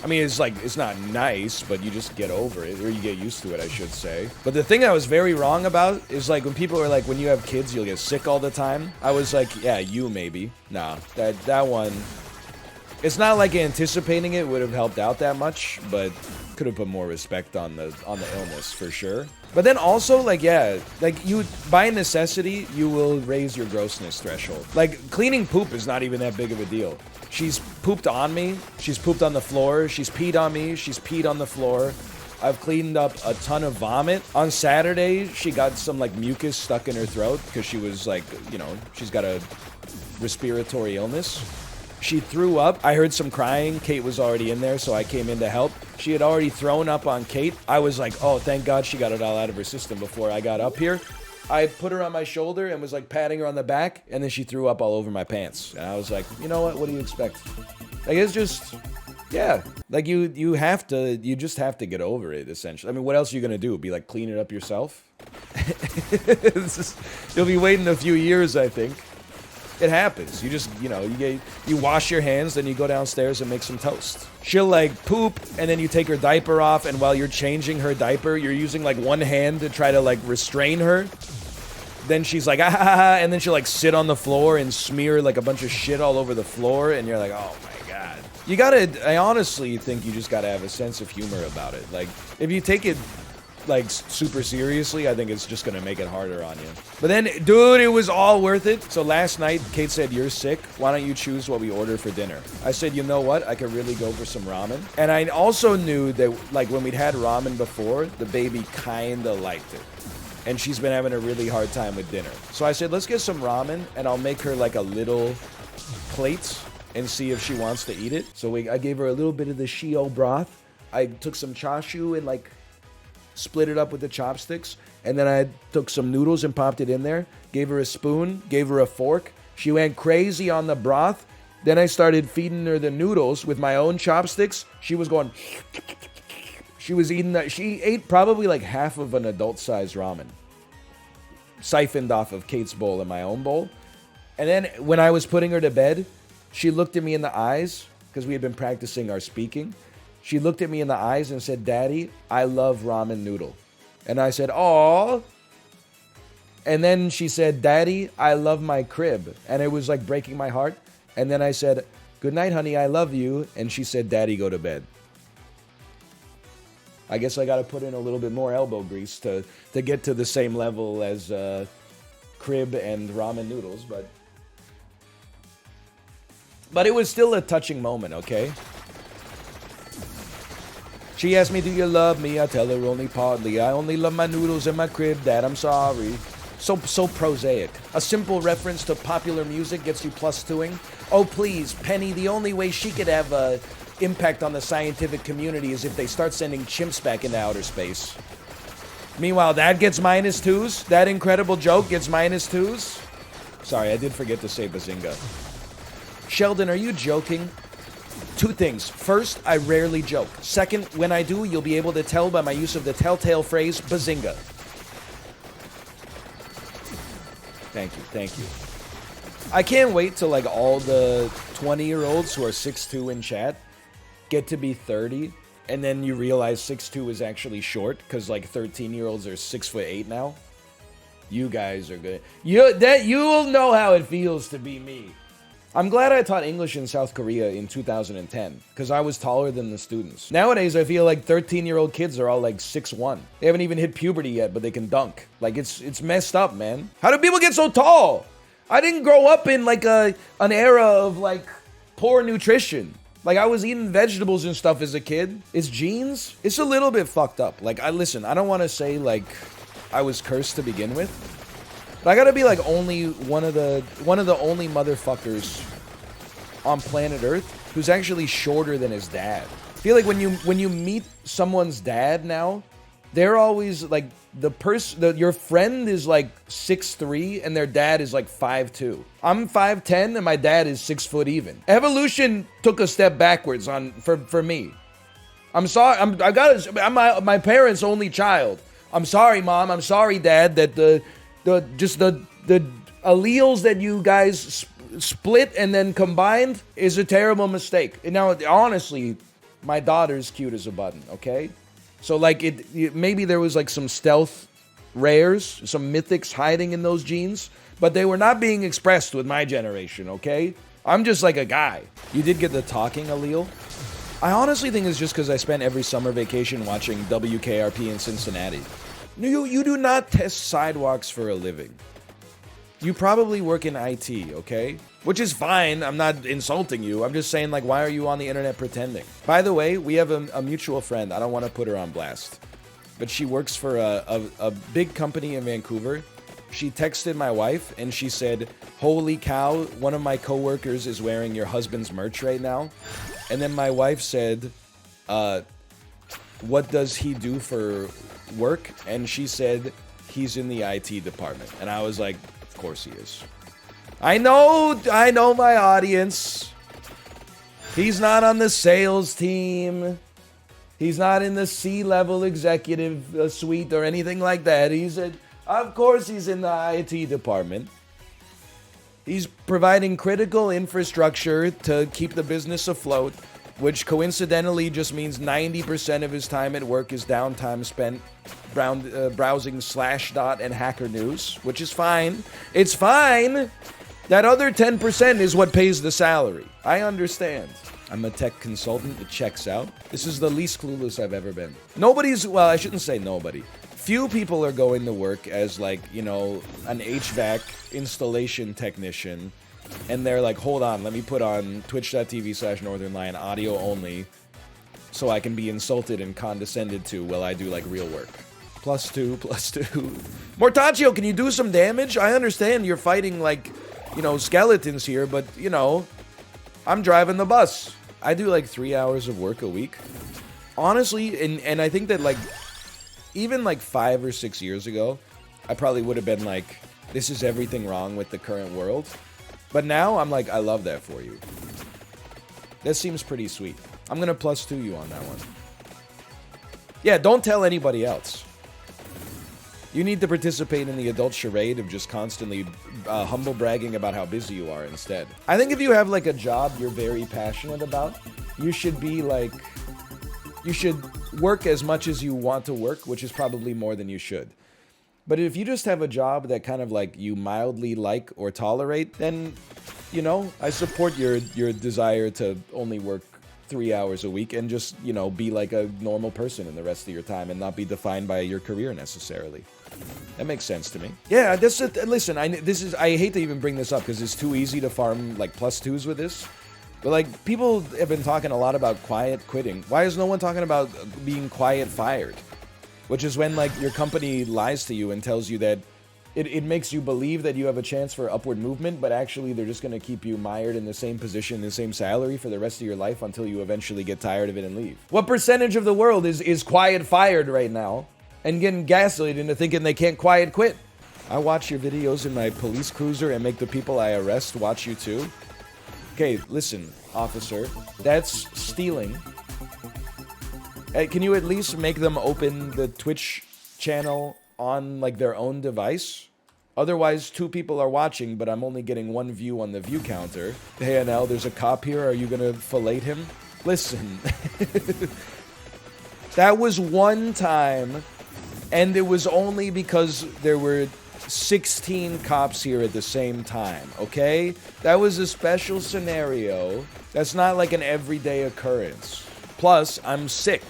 I mean, it's like, it's not nice, but you just get over it, or you get used to it, I should say. But the thing I was very wrong about is like, when people are like, when you have kids, you'll get sick all the time. I was like, yeah, you maybe. Nah, that one, it's not like anticipating it would have helped out that much, but could have put more respect on the illness for sure. But then also, like, yeah, like you, by necessity, you will raise your grossness threshold. Like, cleaning poop is not even that big of a deal. She's pooped on me. She's pooped on the floor. She's peed on me. She's peed on the floor. I've cleaned up a ton of vomit. On Saturday, she got some, like, mucus stuck in her throat because she was, like, you know, she's got a respiratory illness. She threw up. I heard some crying. Kate was already in there, so I came in to help. She had already thrown up on Kate. I was like, oh, thank God she got it all out of her system before I got up here. I put her on my shoulder and was like patting her on the back, and then she threw up all over my pants. And I was like, you know what? What do you expect? Like, it's just, yeah. Like, you just have to get over it, essentially. I mean, what else are you going to do? Be like, clean it up yourself? You'll be waiting a few years, I think. It happens. You just, you know, you wash your hands, then you go downstairs and make some toast. She'll like poop, and then you take her diaper off, and while you're changing her diaper, you're using like one hand to try to like restrain her. Then she's like, ah, and then she'll like sit on the floor and smear like a bunch of shit all over the floor, and you're like, oh my God. You gotta, I honestly think you just gotta have a sense of humor about it. Like, if you take it like super seriously, I think it's just gonna make it harder on you. But then, dude, it was all worth it. So last night, Kate said, you're sick. Why don't you choose what we order for dinner? I said, you know what? I could really go for some ramen. And I also knew that, like, when we'd had ramen before, the baby kinda liked it. And she's been having a really hard time with dinner. So I said, let's get some ramen, and I'll make her like a little plate and see if she wants to eat it. So I gave her a little bit of the shio broth. I took some chashu and like split it up with the chopsticks, and then I took some noodles and popped it in there, gave her a spoon, gave her a fork. She went crazy on the broth. Then I started feeding her the noodles with my own chopsticks. She was going, she was eating that. She ate probably like half of an adult-sized ramen, siphoned off of Kate's bowl and my own bowl. And then when I was putting her to bed, she looked at me in the eyes, because we had been practicing our speaking. She looked at me in the eyes and said, Daddy, I love ramen noodle. And I said, aww. And then she said, Daddy, I love my crib. And it was like breaking my heart. And then I said, good night, honey, I love you. And she said, Daddy, go to bed. I guess I got to put in a little bit more elbow grease to get to the same level as crib and ramen noodles. But it was still a touching moment, okay? She asked me, do you love me? I tell her only partly. I only love my noodles and my crib, Dad, I'm sorry. So prosaic. A simple reference to popular music gets you +2ing. Oh, please, Penny, the only way she could have a impact on the scientific community is if they start sending chimps back into outer space. Meanwhile, that gets -2s. That incredible joke gets -2s. Sorry, I did forget to say bazinga. Sheldon, are you joking? Two things. First, I rarely joke. Second, when I do, you'll be able to tell by my use of the telltale phrase, bazinga. Thank you. Thank you. I can't wait till like all the 20-year-olds who are 6'2" in chat get to be 30, and then you realize 6'2" is actually short because like 13-year-olds are 6'8" now. You guys are good. You'll know how it feels to be me. I'm glad I taught English in South Korea in 2010 because I was taller than the students. Nowadays, I feel like 13-year-old kids are all like 6'1". They haven't even hit puberty yet, but they can dunk. Like it's messed up, man. How do people get so tall? I didn't grow up in like an era of like poor nutrition. Like I was eating vegetables and stuff as a kid. It's genes. It's a little bit fucked up. Like I don't want to say like I was cursed to begin with. But I gotta be like only one of the only motherfuckers on planet Earth who's actually shorter than his dad. I feel like when you meet someone's dad now, they're always like your friend is like 6'3" and their dad is like 5'2". I'm 5'10" and my dad is 6 foot even. Evolution took a step backwards for me. I'm sorry. I'm my parents' only child. I'm sorry, Mom. I'm sorry, Dad, that the alleles that you guys split and then combined is a terrible mistake. And now, honestly, my daughter's cute as a button, okay? So, like, maybe there was, like, some stealth rares, some mythics hiding in those genes, but they were not being expressed with my generation, okay? I'm just like a guy. You did get the talking allele. I honestly think it's just because I spent every summer vacation watching WKRP in Cincinnati. You do not test sidewalks for a living. You probably work in IT, okay? Which is fine. I'm not insulting you. I'm just saying, like, why are you on the internet pretending? By the way, we have a mutual friend. I don't want to put her on blast. But she works for a big company in Vancouver. She texted my wife and she said, "Holy cow, one of my coworkers is wearing your husband's merch right now." And then my wife said, "What does he do for work?" And she said, "He's in the IT department." And I was like, of course he is. I know my audience. He's not on the sales team. He's not in the C-level executive suite or anything like that. Of course he's in the IT department. He's providing critical infrastructure to keep the business afloat, which coincidentally just means 90% of his time at work is downtime spent browsing Slashdot and Hacker News, which is fine. It's fine. That other 10% is what pays the salary. I understand. I'm a tech consultant. It checks out. This is the least clueless I've ever been. Well, I shouldn't say nobody. Few people are going to work as, like, you know, an HVAC installation technician. And they're like, hold on, let me put on twitch.tv/northernlion audio only so I can be insulted and condescended to while I do, like, real work. +2, +2. Mortaccio, can you do some damage? I understand you're fighting, like, you know, skeletons here, but, you know, I'm driving the bus. I do, like, 3 hours of work a week. Honestly, and I think that, like, even, like, 5 or 6 years ago, I probably would have been like, this is everything wrong with the current world. But now, I'm like, I love that for you. That seems pretty sweet. I'm gonna +2 you on that one. Yeah, don't tell anybody else. You need to participate in the adult charade of just constantly humble bragging about how busy you are instead. I think if you have, like, a job you're very passionate about, you should be, like, you should work as much as you want to work, which is probably more than you should. But if you just have a job that kind of, like, you mildly like or tolerate, then, you know, I support your desire to only work 3 hours a week and just, you know, be like a normal person in the rest of your time and not be defined by your career necessarily. That makes sense to me. Yeah, listen, I hate to even bring this up because it's too easy to farm, like, +2s with this. But, like, people have been talking a lot about quiet quitting. Why is no one talking about being quiet fired? Which is when, like, your company lies to you and tells you that it makes you believe that you have a chance for upward movement, but actually they're just going to keep you mired in the same position, the same salary for the rest of your life until you eventually get tired of it and leave. What percentage of the world is quiet fired right now and getting gaslit into thinking they can't quiet quit? I watch your videos in my police cruiser and make the people I arrest watch you too. Okay, listen, officer, that's stealing. Can you at least make them open the Twitch channel on, like, their own device? Otherwise, 2 people are watching, but I'm only getting 1 view on the view counter. Hey, NL, there's a cop here. Are you gonna fillet him? Listen. That was one time, and it was only because there were 16 cops here at the same time, okay? That was a special scenario. That's not like an everyday occurrence. Plus, I'm sick.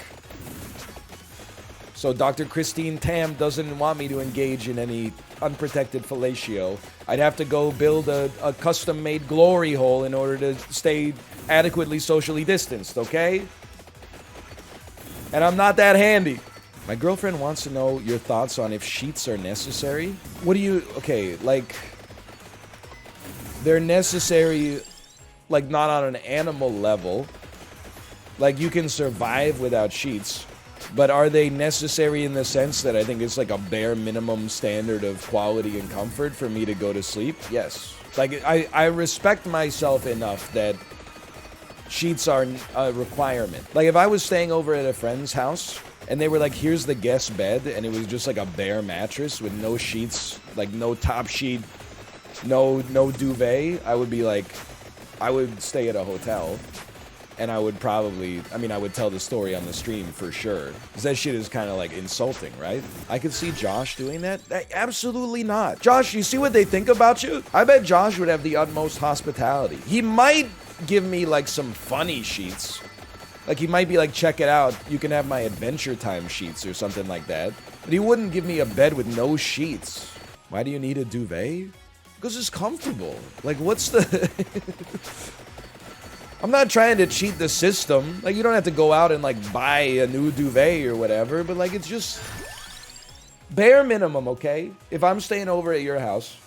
So Dr. Christine Tam doesn't want me to engage in any unprotected fellatio. I'd have to go build a custom-made glory hole in order to stay adequately socially distanced, okay? And I'm not that handy. My girlfriend wants to know your thoughts on if sheets are necessary. What do you... Okay, like... They're necessary, like, not on an animal level. Like, you can survive without sheets. But are they necessary in the sense that I think it's like a bare minimum standard of quality and comfort for me to go to sleep? Yes. Like, I respect myself enough that sheets are a requirement. Like, if I was staying over at a friend's house and they were like, here's the guest bed, and it was just like a bare mattress with no sheets, like no top sheet, no duvet, I would be like, I would stay at a hotel. And I would probably, I mean, I would tell the story on the stream for sure. Because that shit is kind of like insulting, right? I could see Josh doing that. Absolutely not. Josh, you see what they think about you? I bet Josh would have the utmost hospitality. He might give me like some funny sheets. Like he might be like, check it out, you can have my Adventure Time sheets or something like that. But he wouldn't give me a bed with no sheets. Why do you need a duvet? Because it's comfortable. Like what's the... I'm not trying to cheat the system. Like, you don't have to go out and, like, buy a new duvet or whatever. But, like, it's just bare minimum, okay? If I'm staying over at your house,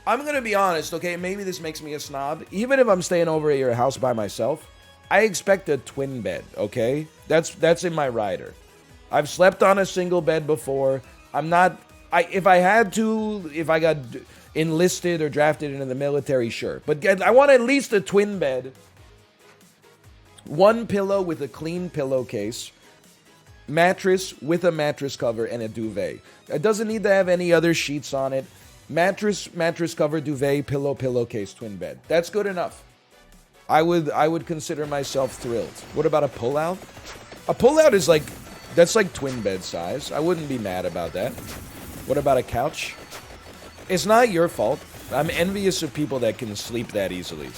I'm going to be honest, okay? Maybe this makes me a snob. Even if I'm staying over at your house by myself, I expect a twin bed, okay? That's in my rider. I've slept on a single bed before. I'm not... if I had to, if I got enlisted or drafted into the military, sure. But I want at least a twin bed. 1 pillow with a clean pillowcase, mattress with a mattress cover, and a duvet. It doesn't need to have any other sheets on it. Mattress cover, duvet, pillow, pillowcase, twin bed. That's good enough. I would consider myself thrilled. What about a pullout? A pullout is like, that's like twin bed size. I wouldn't be mad about that. What about a couch? It's not your fault. I'm envious of people that can sleep that easily.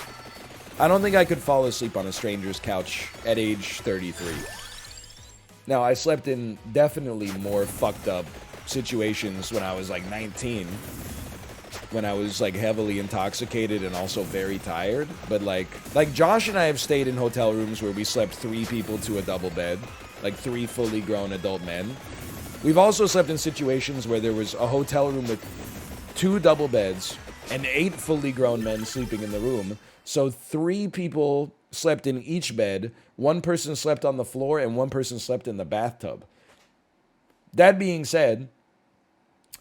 I don't think I could fall asleep on a stranger's couch at age 33. Now, I slept in definitely more fucked up situations when I was like 19. When I was like heavily intoxicated and also very tired. But like Josh and I have stayed in hotel rooms where we slept 3 people to a double bed. Like 3 fully grown adult men. We've also slept in situations where there was a hotel room with 2 double beds and 8 fully grown men sleeping in the room. So 3 people slept in each bed, 1 person slept on the floor, and 1 person slept in the bathtub. That being said,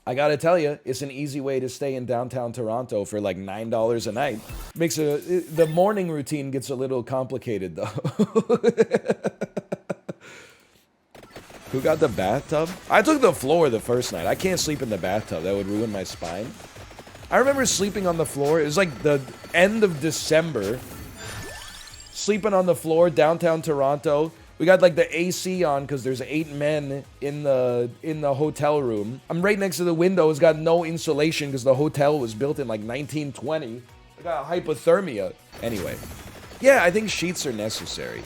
I gotta tell you, it's an easy way to stay in downtown Toronto for like $9 a night. The morning routine gets a little complicated though. Who got the bathtub? I took the floor the first night. I can't sleep in the bathtub. That would ruin my spine. I remember sleeping on the floor. It was like the end of December. Sleeping on the floor, downtown Toronto. We got like the AC on because there's 8 men in the hotel room. I'm right next to the window. It's got no insulation because the hotel was built in like 1920. I got hypothermia. Anyway, yeah, I think sheets are necessary.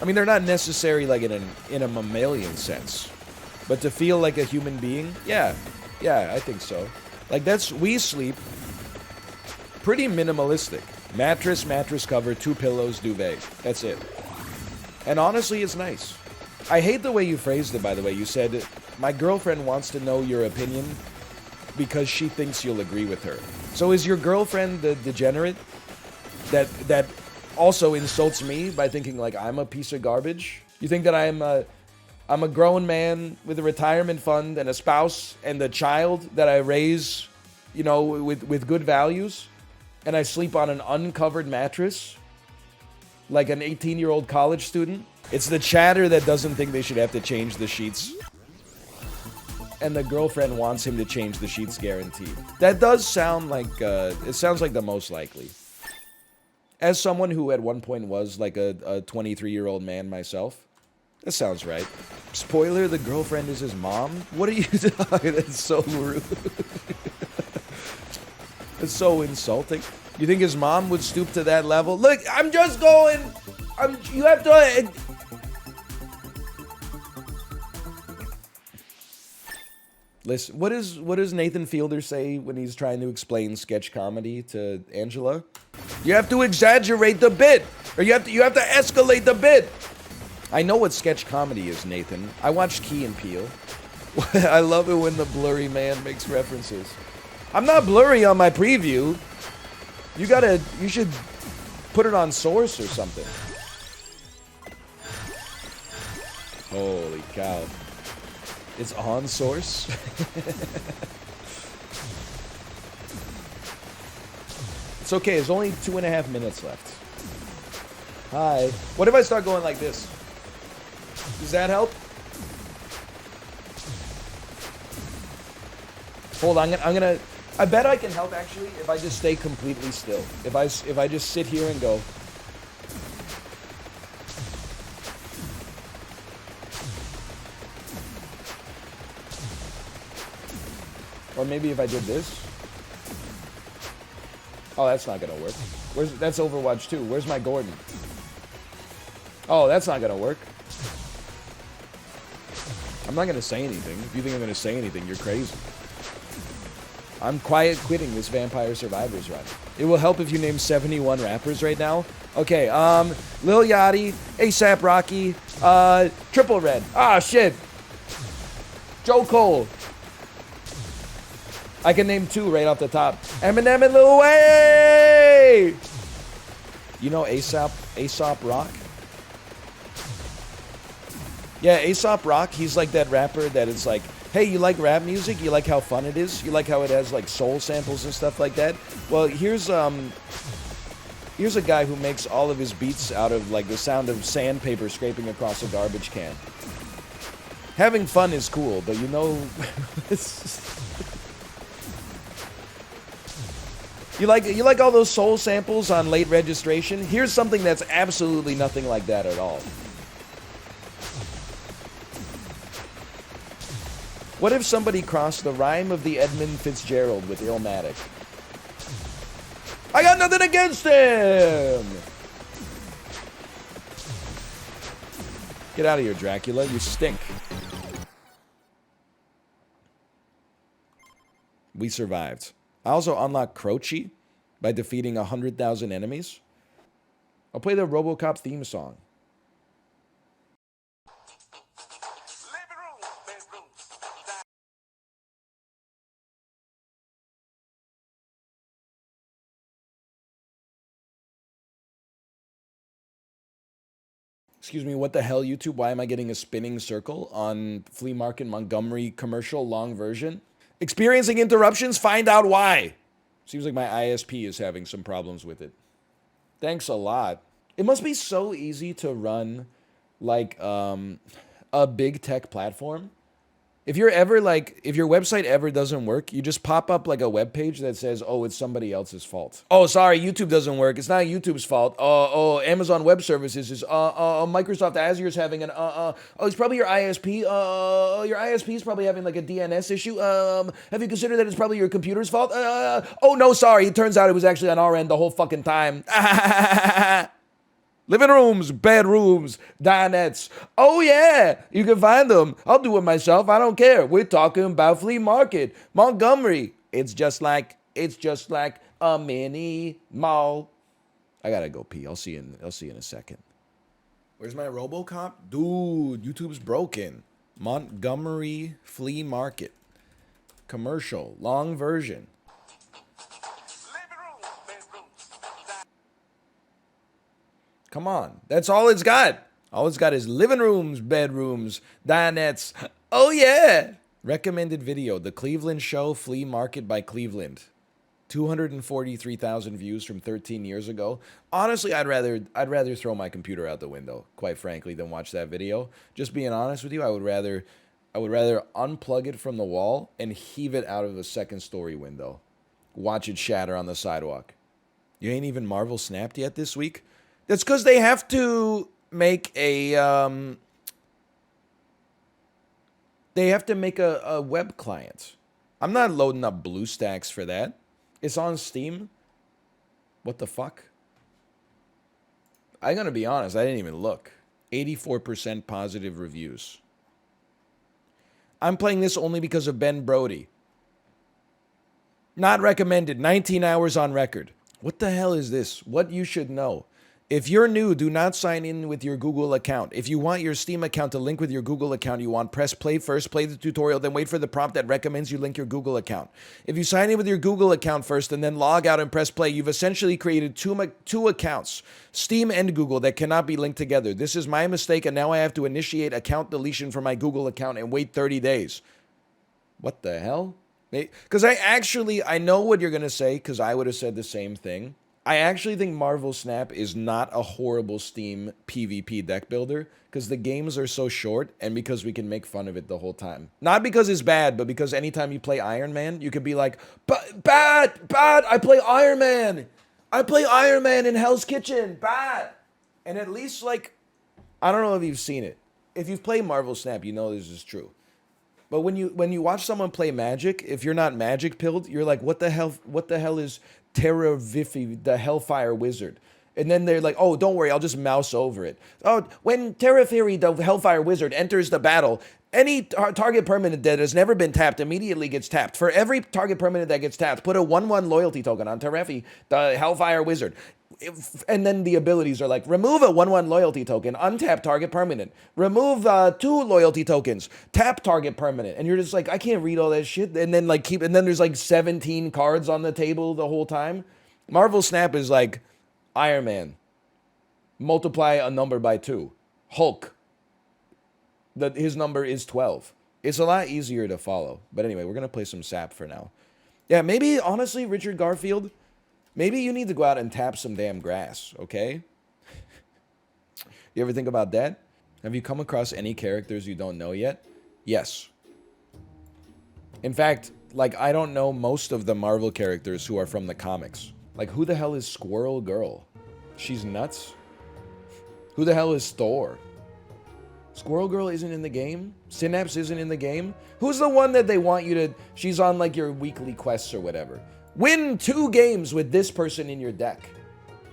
I mean, they're not necessary like in a mammalian sense, but to feel like a human being, yeah, I think so. Like we sleep pretty minimalistic. Mattress cover, 2 pillows, duvet. That's it. And honestly, it's nice. I hate the way you phrased it, by the way. You said, my girlfriend wants to know your opinion because she thinks you'll agree with her. So is your girlfriend the degenerate that also insults me by thinking like I'm a piece of garbage? You think that I'm a grown man with a retirement fund and a spouse and a child that I raise, you know, with good values, and I sleep on an uncovered mattress like an 18-year-old college student? It's the chatter that doesn't think they should have to change the sheets. and the girlfriend wants him to change the sheets guaranteed. That does sound like, it sounds like the most likely. As someone who at one point was like a 23-year-old man myself, that sounds right. Spoiler, the girlfriend is his mom? What are you talking? That's so rude. It's so insulting. You think his mom would stoop to that level? Look, I'm just going. You have to. Listen, what does Nathan Fielder say when he's trying to explain sketch comedy to Angela? You have to exaggerate the bit, or you have to escalate the bit. I know what sketch comedy is, Nathan. I watched Key and Peele. I love it when the blurry man makes references. I'm not blurry on my preview. You should put it on Source or something. Holy cow. It's on Source? It's okay, there's only 2.5 minutes left. Hi. What if I start going like this? Does that help? Hold on, I bet I can help actually if I just stay completely still. If I just sit here and go. Or maybe if I did this. Oh, that's not gonna work. That's Overwatch 2. Where's my Gordon? Oh, that's not gonna work. I'm not gonna say anything. If you think I'm gonna say anything, you're crazy. I'm quiet quitting this Vampire Survivors run. It will help if you name 71 rappers right now. Okay, Lil Yachty, ASAP Rocky, Triple Red. Ah, shit. Joe Cole. I can name 2 right off the top. Eminem and Lil Wayne. You know Aesop Rock? Yeah, Aesop Rock, he's like that rapper that is like, hey, you like rap music? You like how fun it is? You like how it has like soul samples and stuff like that? Well, here's a guy who makes all of his beats out of like the sound of sandpaper scraping across a garbage can. Having fun is cool, but you know, you like all those soul samples on Late Registration? Here's something that's absolutely nothing like that at all. What if somebody crossed the rhyme of the Edmund Fitzgerald with Illmatic? I got nothing against him! Get out of here, Dracula. You stink. We survived. I also unlocked Croce by defeating 100,000 enemies. I'll play the RoboCop theme song. Excuse me, what the hell, YouTube? Why am I getting a spinning circle on Flea Market Montgomery commercial long version? Experiencing interruptions? Find out why. Seems like my ISP is having some problems with it. Thanks a lot. It must be so easy to run like a big tech platform. If your website ever doesn't work, you just pop up like a web page that says, oh, it's somebody else's fault. Oh, sorry, YouTube doesn't work. It's not YouTube's fault. Amazon Web Services is, Microsoft Azure is having an, it's probably your ISP. Your ISP is probably having like a DNS issue. Have you considered that it's probably your computer's fault? Oh, no, sorry. It turns out it was actually on our end the whole fucking time. Living rooms, bedrooms, dinettes. Oh yeah, you can find them. I'll do it myself. I don't care. We're talking about Flea Market, Montgomery. It's just like a mini mall. I gotta go pee. I'll see you in a second. Where's my RoboCop? Dude, YouTube's broken. Montgomery Flea Market. Commercial, long version. Come on. That's all it's got. All it's got is living rooms, bedrooms, dinettes. Oh, yeah. Recommended video. The Cleveland Show Flea Market by Cleveland. 243,000 views from 13 years ago. Honestly, I'd rather throw my computer out the window, quite frankly, than watch that video. Just being honest with you, I would rather I would rather unplug it from the wall and heave it out of a second-story window. Watch it shatter on the sidewalk. You ain't even Marvel snapped yet this week? That's because they have to make a web client. I'm not loading up BlueStacks for that. It's on Steam. What the fuck? I'm gonna be honest, I didn't even look. 84% positive reviews. I'm playing this only because of Ben Brody. Not recommended. 19 hours on record. What the hell is this? What you should know. If you're new, do not sign in with your Google account. If you want your Steam account to link with your Google account, you want press play first, play the tutorial, then wait for the prompt that recommends you link your Google account. If you sign in with your Google account first and then log out and press play, you've essentially created two accounts, Steam and Google, that cannot be linked together. This is my mistake, and now I have to initiate account deletion for my Google account and wait 30 days. What the hell? Because I know what you're going to say, because I would have said the same thing. I actually think Marvel Snap is not a horrible Steam PvP deck builder because the games are so short and because we can make fun of it the whole time. Not because it's bad, but because anytime you play Iron Man, you could be like, bad, I play Iron Man. I play Iron Man in Hell's Kitchen, bad. And at least, like, I don't know if you've seen it. If you've played Marvel Snap, you know this is true. But when you watch someone play Magic, if you're not Magic pilled, you're like, what the hell is Terra Vifi, the Hellfire Wizard? And then they're like, oh, don't worry, I'll just mouse over it. Oh, when Terra Fury, the Hellfire Wizard, enters the battle, any target permanent that has never been tapped immediately gets tapped. For every target permanent that gets tapped, put a 1/1 loyalty token on Terefi, the Hellfire Wizard. And then the abilities are like, remove a 1/1 loyalty token, untap target permanent. Remove 2 loyalty tokens, tap target permanent. And you're just like, I can't read all that shit. And then and then there's like 17 cards on the table the whole time. Marvel Snap is like, Iron Man, multiply a number by 2. Hulk, his number is 12. It's a lot easier to follow. But anyway, we're going to play some SAP for now. Yeah, maybe, honestly, Richard Garfield, maybe you need to go out and tap some damn grass, okay? You ever think about that? Have you come across any characters you don't know yet? Yes. In fact, like, I don't know most of the Marvel characters who are from the comics. Like, who the hell is Squirrel Girl? She's nuts. Who the hell is Thor? Squirrel Girl isn't in the game? Synapse isn't in the game? Who's the one that they want you to... She's on, like, your weekly quests or whatever. Win 2 games with this person in your deck.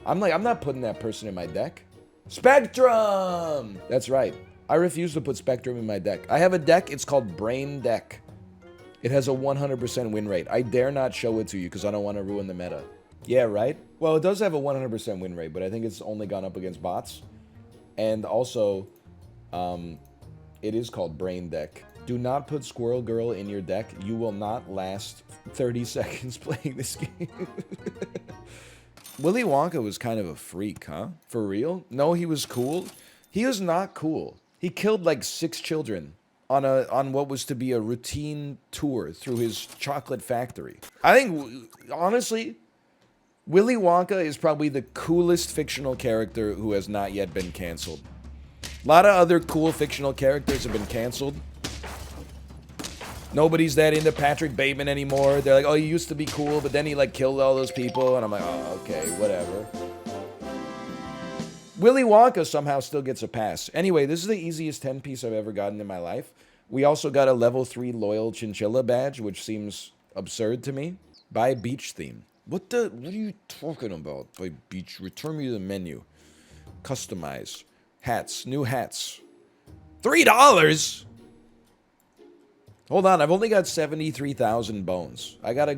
I'm not putting that person in my deck. Spectrum! That's right. I refuse to put Spectrum in my deck. I have a deck, it's called Brain Deck. It has a 100% win rate. I dare not show it to you because I don't want to ruin the meta. Yeah, right? Well, it does have a 100% win rate, but I think it's only gone up against bots. And also, it is called Brain Deck. Do not put Squirrel Girl in your deck. You will not last 30 seconds playing this game. Willy Wonka was kind of a freak, huh? For real? No, he was cool. He was not cool. He killed like 6 children on what was to be a routine tour through his chocolate factory. I think, honestly, Willy Wonka is probably the coolest fictional character who has not yet been canceled. A lot of other cool fictional characters have been canceled. Nobody's that into Patrick Bateman anymore. They're like, oh, he used to be cool, but then he like killed all those people. And I'm like, oh, okay, whatever. Willy Wonka somehow still gets a pass. Anyway, this is the easiest 10-piece I've ever gotten in my life. We also got a level 3 loyal chinchilla badge, which seems absurd to me. Buy beach theme. What are you talking about by beach? Return me to the menu. Customize. Hats. New hats. $3? Hold on, I've only got 73,000 bones. I gotta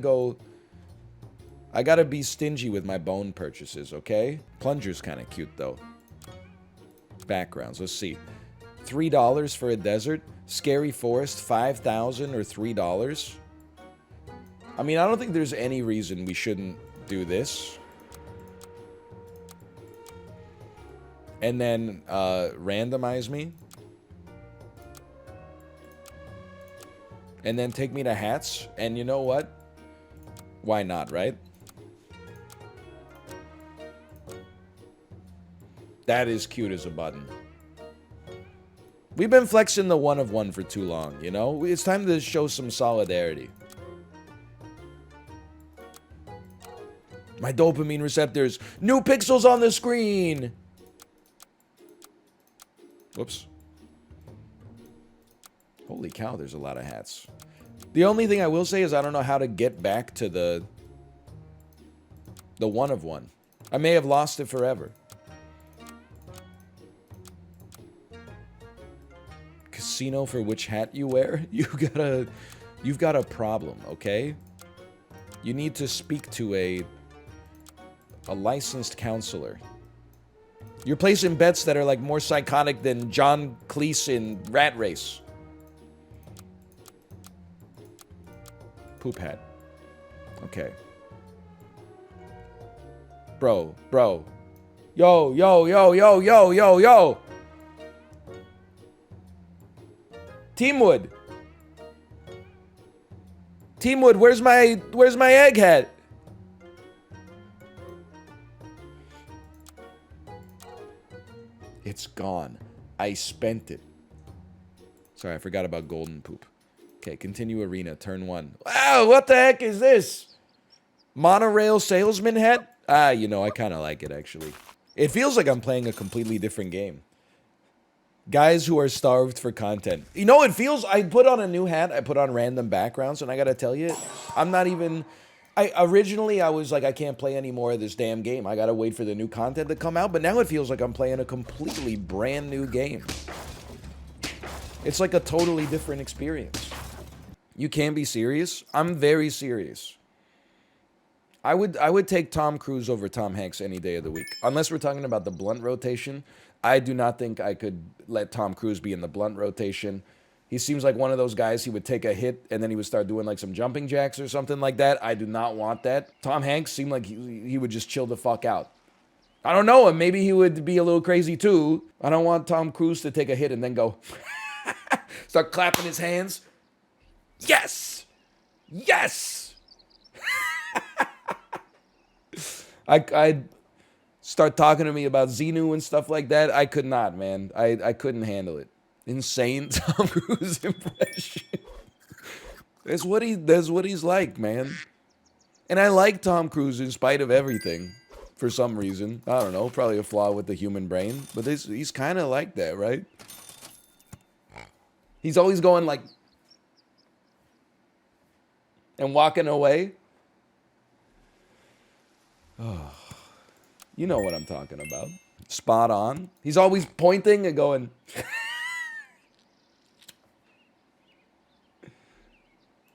be stingy with my bone purchases, okay? Plunger's kind of cute, though. Backgrounds, let's see. $3 for a desert? Scary Forest, 5,000 or $3? I mean, I don't think there's any reason we shouldn't do this. And then, randomize me. And then take me to hats. And you know what? Why not, right? That is cute as a button. We've been flexing the one of one for too long, you know? It's time to show some solidarity. My dopamine receptors. New pixels on the screen. Whoops. Holy cow, there's a lot of hats. The only thing I will say is I don't know how to get back to the one of one. I may have lost it forever. Casino for which hat you wear? You've got a problem, okay? You need to speak to a licensed counselor. You're placing bets that are like more psychotic than John Cleese in Rat Race. Poop hat. Okay. Bro. Yo. Teamwood, where's my egg hat? It's gone. I spent it. Sorry, I forgot about golden poop. Okay, continue arena, turn 1. Wow, what the heck is this? Monorail salesman hat? You know, I kind of like it, actually. It feels like I'm playing a completely different game. Guys who are starved for content. You know, it feels... I put on a new hat. I put on random backgrounds, and I gotta tell you, I'm not even... Originally, I was like, I can't play any more of this damn game. I gotta wait for the new content to come out, but now it feels like I'm playing a completely brand new game. It's like a totally different experience. You can't be serious? I'm very serious. I would take Tom Cruise over Tom Hanks any day of the week. Unless we're talking about the blunt rotation. I do not think I could let Tom Cruise be in the blunt rotation. He seems like one of those guys, he would take a hit and then he would start doing like some jumping jacks or something like that. I do not want that. Tom Hanks seemed like he would just chill the fuck out. I don't know, and maybe he would be a little crazy too. I don't want Tom Cruise to take a hit and then go start clapping his hands. Yes! Yes! I'd start talking to me about Xenu and stuff like that. I could not, man. I couldn't handle it. Insane Tom Cruise impression. That's what he's like, man. And I like Tom Cruise in spite of everything. For some reason. I don't know. Probably a flaw with the human brain. But he's kind of like that, right? He's always going like... and walking away. Oh, you know what I'm talking about. Spot on. He's always pointing and going...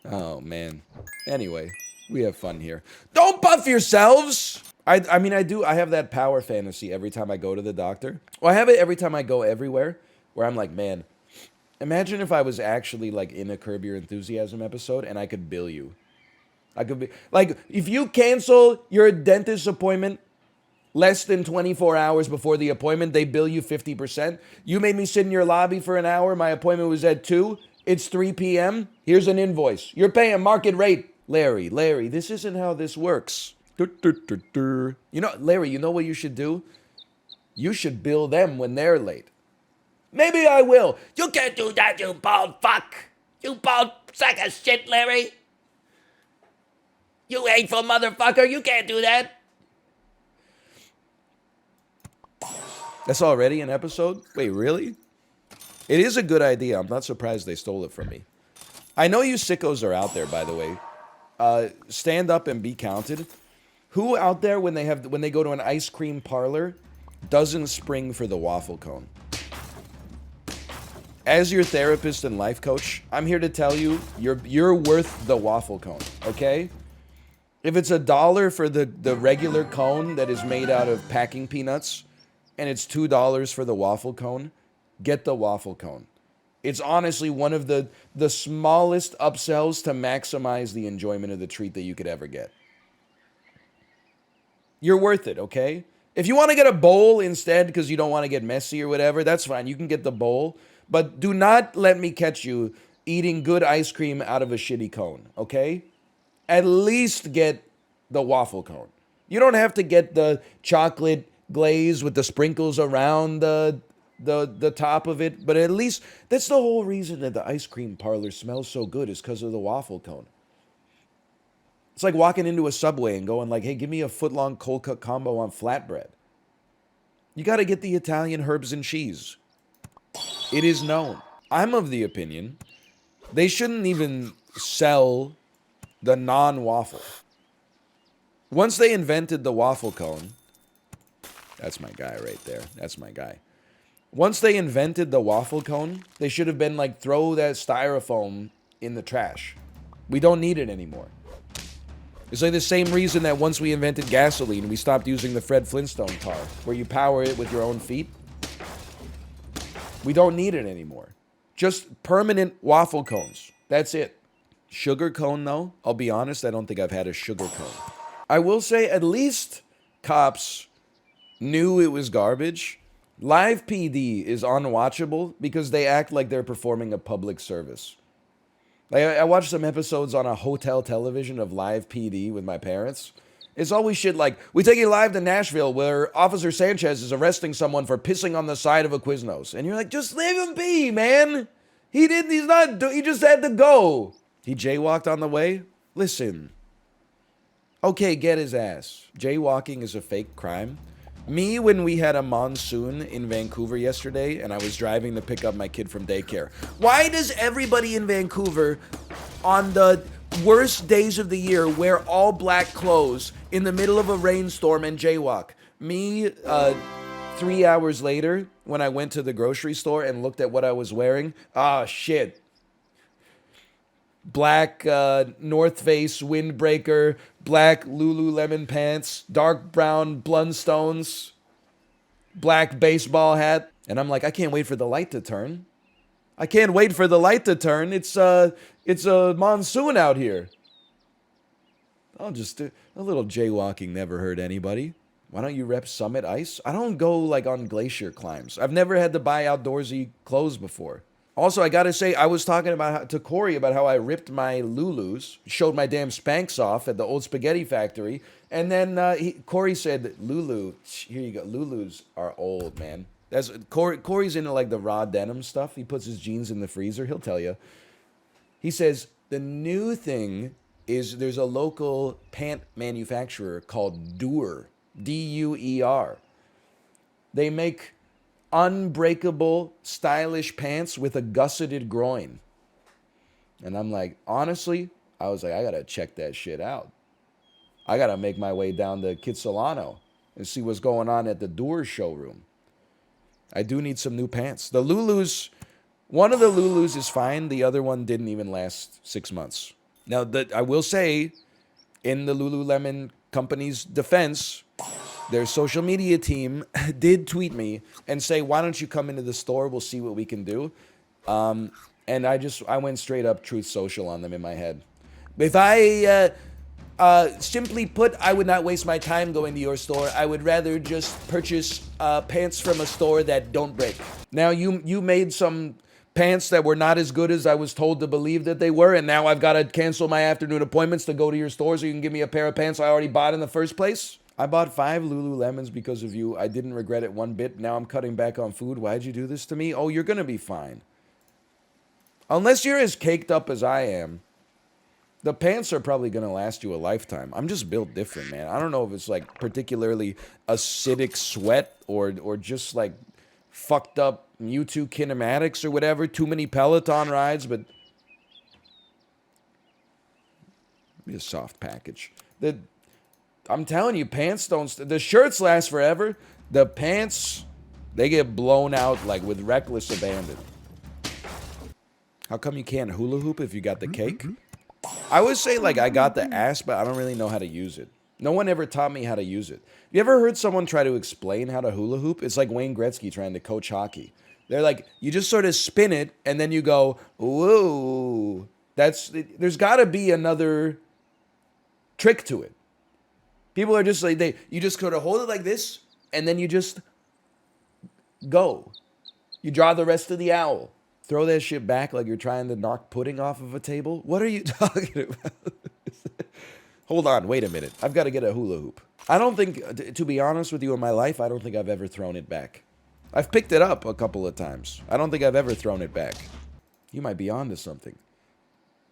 oh, man. Anyway, we have fun here. Don't buff yourselves! I mean, I have that power fantasy every time I go to the doctor. Well, I have it every time I go everywhere, where I'm like, man, imagine if I was actually, like, in a Curb Your Enthusiasm episode and I could bill you. I could be... like, if you cancel your dentist appointment less than 24 hours before the appointment, they bill you 50%. You made me sit in your lobby for an hour. My appointment was at 2. It's 3 p.m. Here's an invoice. You're paying market rate. Larry, this isn't how this works. You know, Larry, you know what you should do? You should bill them when they're late. Maybe I will. You can't do that, you bald fuck. You bald sack of shit, Larry. You hateful motherfucker. You can't do that. That's already an episode? Wait, really? It is a good idea. I'm not surprised they stole it from me. I know you sickos are out there, by the way. Stand up and be counted. Who out there, when they go to an ice cream parlor, doesn't spring for the waffle cone? As your therapist and life coach, I'm here to tell you, you're worth the waffle cone, okay? If it's $1 for the regular cone that is made out of packing peanuts, and it's $2 for the waffle cone, get the waffle cone. It's honestly one of the smallest upsells to maximize the enjoyment of the treat that you could ever get. You're worth it, okay? If you want to get a bowl instead because you don't want to get messy or whatever, that's fine. You can get the bowl. But do not let me catch you eating good ice cream out of a shitty cone, okay? At least get the waffle cone. You don't have to get the chocolate glaze with the sprinkles around the the top of it, but at least that's the whole reason that the ice cream parlor smells so good is because of the waffle cone. It's like walking into a Subway and going like, hey, give me a foot-long cold cut combo on flatbread. You got to get the Italian herbs and cheese. It is known. I'm of the opinion they shouldn't even sell the non-waffle. Once they invented the waffle cone, that's my guy right there. That's my guy. Once they invented the waffle cone, they should have been like, throw that styrofoam in the trash. We don't need it anymore. It's like the same reason that once we invented gasoline, we stopped using the Fred Flintstone car, where you power it with your own feet. We don't need it anymore. Just permanent waffle cones. That's it. Sugar cone, though, I'll be honest, I don't think I've had a sugar cone. I will say at least cops knew it was garbage. Live PD is unwatchable because they act like they're performing a public service. Like, I watched some episodes on a hotel television of Live PD with my parents. It's always shit like, we take you live to Nashville where Officer Sanchez is arresting someone for pissing on the side of a Quiznos. And you're like, just leave him be, man. He just had to go. He jaywalked on the way? Listen. Okay, get his ass. Jaywalking is a fake crime. Me, when we had a monsoon in Vancouver yesterday and I was driving to pick up my kid from daycare. Why does everybody in Vancouver on the worst days of the year wear all black clothes in the middle of a rainstorm and jaywalk? Me, 3 hours later, when I went to the grocery store and looked at what I was wearing, shit. Black North Face windbreaker, black Lululemon pants, dark brown Blundstones, black baseball hat. And I'm like, I can't wait for the light to turn. I can't wait for the light to turn. It's a monsoon out here. I'll just do a little jaywalking never hurt anybody. Why don't you rep Summit Ice? I don't go like on glacier climbs. I've never had to buy outdoorsy clothes before. Also, I gotta say, I was talking to Corey about how I ripped my Lulus, showed my damn Spanx off at the old spaghetti factory, and then Corey said, Lulu, here you go, Lulus are old, man. Corey's into like the raw denim stuff. He puts his jeans in the freezer, he'll tell you. He says, the new thing is there's a local pant manufacturer called Duer, D-U-E-R. They make unbreakable, stylish pants with a gusseted groin. And I'm like, honestly, I was like, I gotta check that shit out. I gotta make my way down to Kitsilano and see what's going on at the Duer showroom. I do need some new pants. The Lulus, one of the Lulus is fine. The other one didn't even last 6 months. Now, I will say, in the Lululemon company's defense, their social media team did tweet me and say, why don't you come into the store? We'll see what we can do. And I went straight up Truth Social on them in my head. If I, simply put, I would not waste my time going to your store. I would rather just purchase pants from a store that don't break. Now, you made some pants that were not as good as I was told to believe that they were, and now I've got to cancel my afternoon appointments to go to your store so you can give me a pair of pants I already bought in the first place? I bought 5 Lululemons because of you. I didn't regret it one bit. Now I'm cutting back on food. Why'd you do this to me? Oh, you're going to be fine. Unless you're as caked up as I am, the pants are probably going to last you a lifetime. I'm just built different, man. I don't know if it's like particularly acidic sweat or just like fucked up Mewtwo kinematics or whatever. Too many Peloton rides, but be a soft package. I'm telling you, pants don't... The shirts last forever. The pants, they get blown out like with reckless abandon. How come you can't hula hoop if you got the cake? I would say like I got the ass, but I don't really know how to use it. No one ever taught me how to use it. You ever heard someone try to explain how to hula hoop? It's like Wayne Gretzky trying to coach hockey. They're like, you just sort of spin it and then you go, whoa. There's got to be another trick to it. People are just like, you just sort of hold it like this, and then you just go. You draw the rest of the owl. Throw that shit back like you're trying to knock pudding off of a table. What are you talking about? Hold on, wait a minute. I've got to get a hula hoop. I don't think, to be honest with you, in my life, I don't think I've ever thrown it back. I've picked it up a couple of times. I don't think I've ever thrown it back. You might be onto something.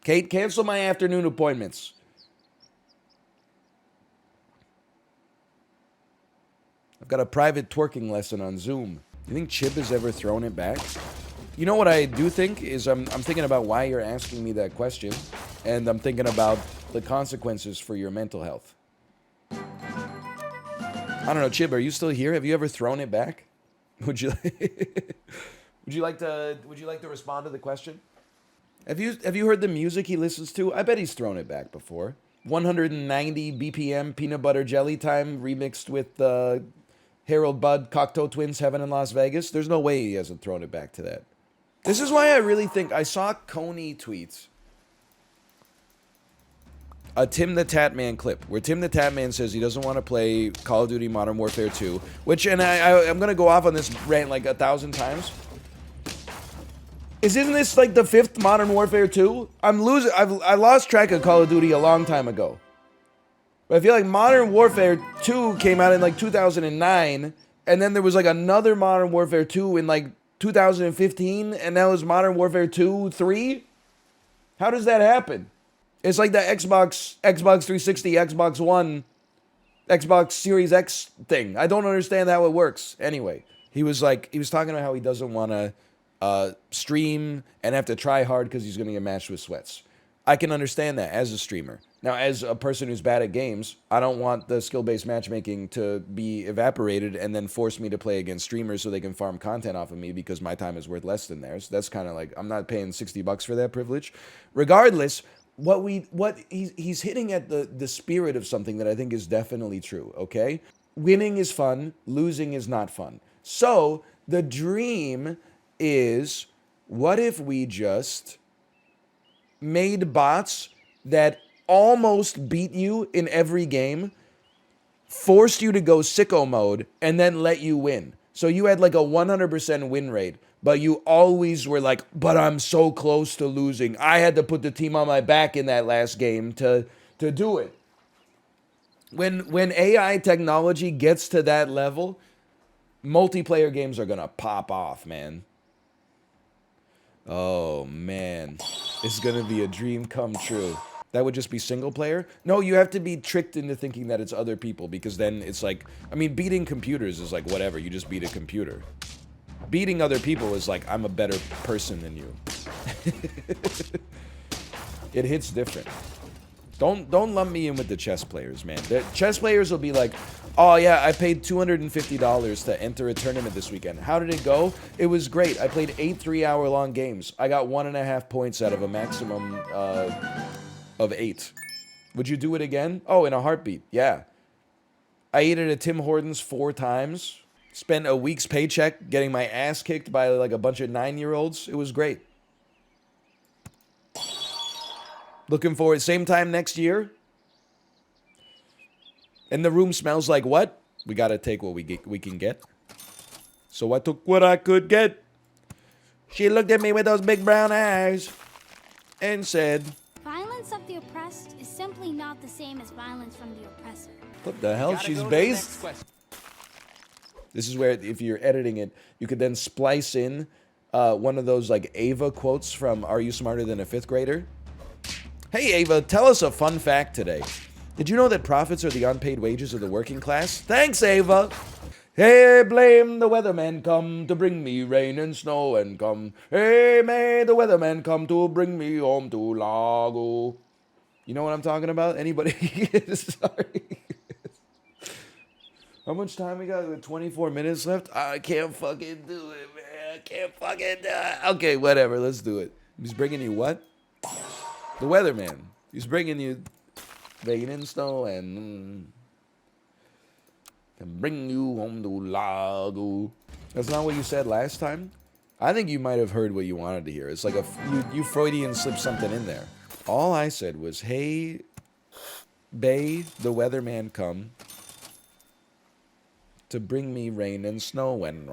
Kate, cancel my afternoon appointments. I've got a private twerking lesson on Zoom. You think Chib has ever thrown it back? You know what I do think is I'm thinking about why you're asking me that question, and I'm thinking about the consequences for your mental health. I don't know, Chib, are you still here? Have you ever thrown it back? Would you would you like to respond to the question? Have you heard the music he listens to? I bet he's thrown it back before. 190 BPM peanut butter jelly time remixed with Harold Budd, Cocteau Twins, Heaven in Las Vegas. There's no way he hasn't thrown it back to that. This is why I really think I saw Coney tweet a Tim the Tatman clip where Tim the Tatman says he doesn't want to play Call of Duty Modern Warfare 2, which, and I'm going to go off on this rant like 1,000 times. Isn't this like the 5th Modern Warfare 2? I lost track of Call of Duty a long time ago. But I feel like Modern Warfare 2 came out in like 2009, and then there was like another Modern Warfare 2 in like 2015, and that was Modern Warfare 2, 3? How does that happen? It's like the Xbox 360, Xbox One, Xbox Series X thing. I don't understand how it works. Anyway, he was talking about how he doesn't want to stream and have to try hard because he's going to get matched with sweats. I can understand that as a streamer. Now, as a person who's bad at games, I don't want the skill-based matchmaking to be evaporated and then force me to play against streamers so they can farm content off of me because my time is worth less than theirs. That's kind of like, I'm not paying $60 for that privilege. Regardless, he's hitting at the spirit of something that I think is definitely true, okay? Winning is fun, losing is not fun. So, the dream is, what if we just made bots that almost beat you in every game, forced you to go sicko mode, and then let you win. So you had like a 100% win rate, but you always were like, but I'm so close to losing. I had to put the team on my back in that last game to do it. When AI technology gets to that level, multiplayer games are gonna pop off, man. Oh, man. It's gonna be a dream come true. That would just be single player? No, you have to be tricked into thinking that it's other people, because then it's like, I mean, beating computers is like whatever, you just beat a computer. Beating other people is like, I'm a better person than you. It hits different. Don't lump me in with the chess players, man. The chess players will be like, oh yeah, I paid $250 to enter a tournament this weekend. How did it go? It was great. I played 8 3-hour-long games. I got 1.5 points out of a maximum of 8. Would you do it again? Oh, in a heartbeat. Yeah. I ate at Tim Hortons 4 times. Spent a week's paycheck getting my ass kicked by like a bunch of 9-year-olds. It was great. Looking forward. Same time next year. And the room smells like what? We gotta take what we can get. So I took what I could get. She looked at me with those big brown eyes and said, violence of the oppressed is simply not the same as violence from the oppressor. What the hell? She's based? This is where, if you're editing it, you could then splice in one of those like Ava quotes from Are You Smarter Than a Fifth Grader? Hey Ava, tell us a fun fact today. Did you know that profits are the unpaid wages of the working class? Thanks, Ava. Hey, blame the weatherman come to bring me rain and snow and come. Hey, may the weatherman come to bring me home to Lago. You know what I'm talking about? Anybody? Sorry. How much time we got? 24 minutes left? I can't fucking do it, man. I can't fucking do it. Okay, whatever. Let's do it. He's bringing you what? The weatherman. He's bringing you rain and snow and can bring you home to Lago. That's not what you said last time? I think you might have heard what you wanted to hear. It's like you Freudian slipped something in there. All I said was, hey, Bay, the weatherman come to bring me rain and snow and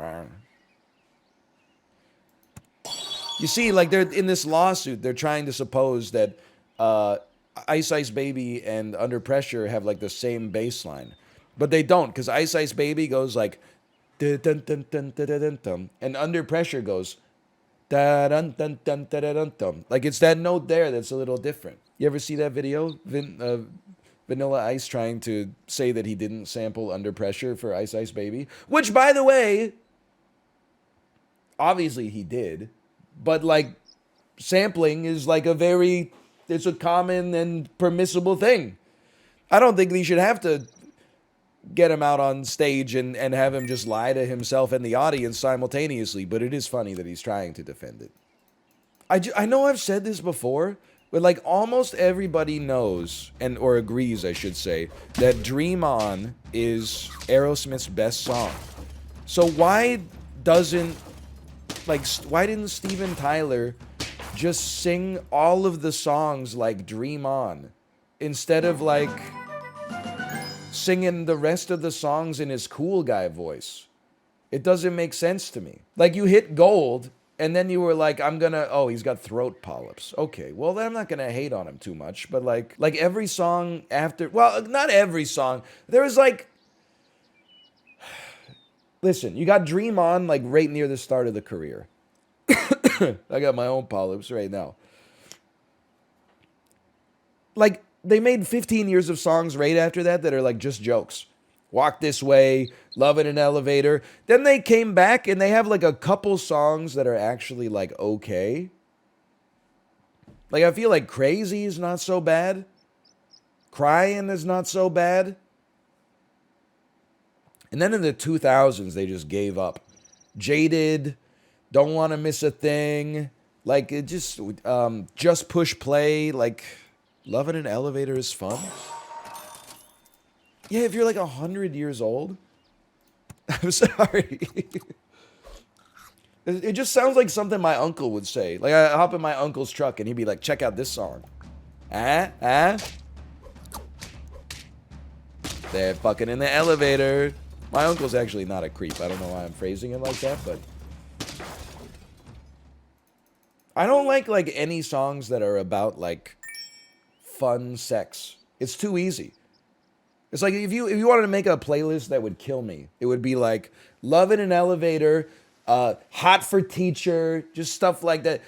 you see, like, they're in this lawsuit, they're trying to suppose that Ice Ice Baby and Under Pressure have like the same baseline, but they don't, because Ice Ice Baby goes like, dun-dun-dun-dun-dun-dun, and Under Pressure goes da-dun-dun-dun-dun-dun-dun. Like it's that note there that's a little different. You ever see that video? Vanilla Ice trying to say that he didn't sample Under Pressure for Ice Ice Baby, which, by the way, obviously he did, but like sampling is like it's a common and permissible thing. I don't think we should have to get him out on stage and have him just lie to himself and the audience simultaneously, but it is funny that he's trying to defend it. I know I've said this before, but like almost everybody knows or agrees, I should say, that Dream On is Aerosmith's best song. So why didn't Steven Tyler just sing all of the songs like Dream On instead of like singing the rest of the songs in his cool guy voice? It doesn't make sense to me. Like you hit gold and then you were like, he's got throat polyps. Okay, well then I'm not gonna hate on him too much, but like every song after, well, not every song. There was like, listen, you got Dream On like right near the start of the career. I got my own polyps right now. Like, they made 15 years of songs right after that are like just jokes. Walk This Way, Love in an Elevator. Then they came back and they have like a couple songs that are actually like okay. Like, I feel like Crazy is not so bad. Crying is not so bad. And then in the 2000s, they just gave up. Jaded, Don't Want to Miss a Thing. Like, it just Push Play. Like, Love in an Elevator is fun. Yeah, if you're like 100 years old. I'm sorry. It just sounds like something my uncle would say. Like, I hop in my uncle's truck and he'd be like, check out this song. They're fucking in the elevator. My uncle's actually not a creep. I don't know why I'm phrasing it like that, but I don't like any songs that are about like fun sex. It's too easy. It's like if you wanted to make a playlist that would kill me, it would be like Love in an Elevator, Hot for Teacher, just stuff like that.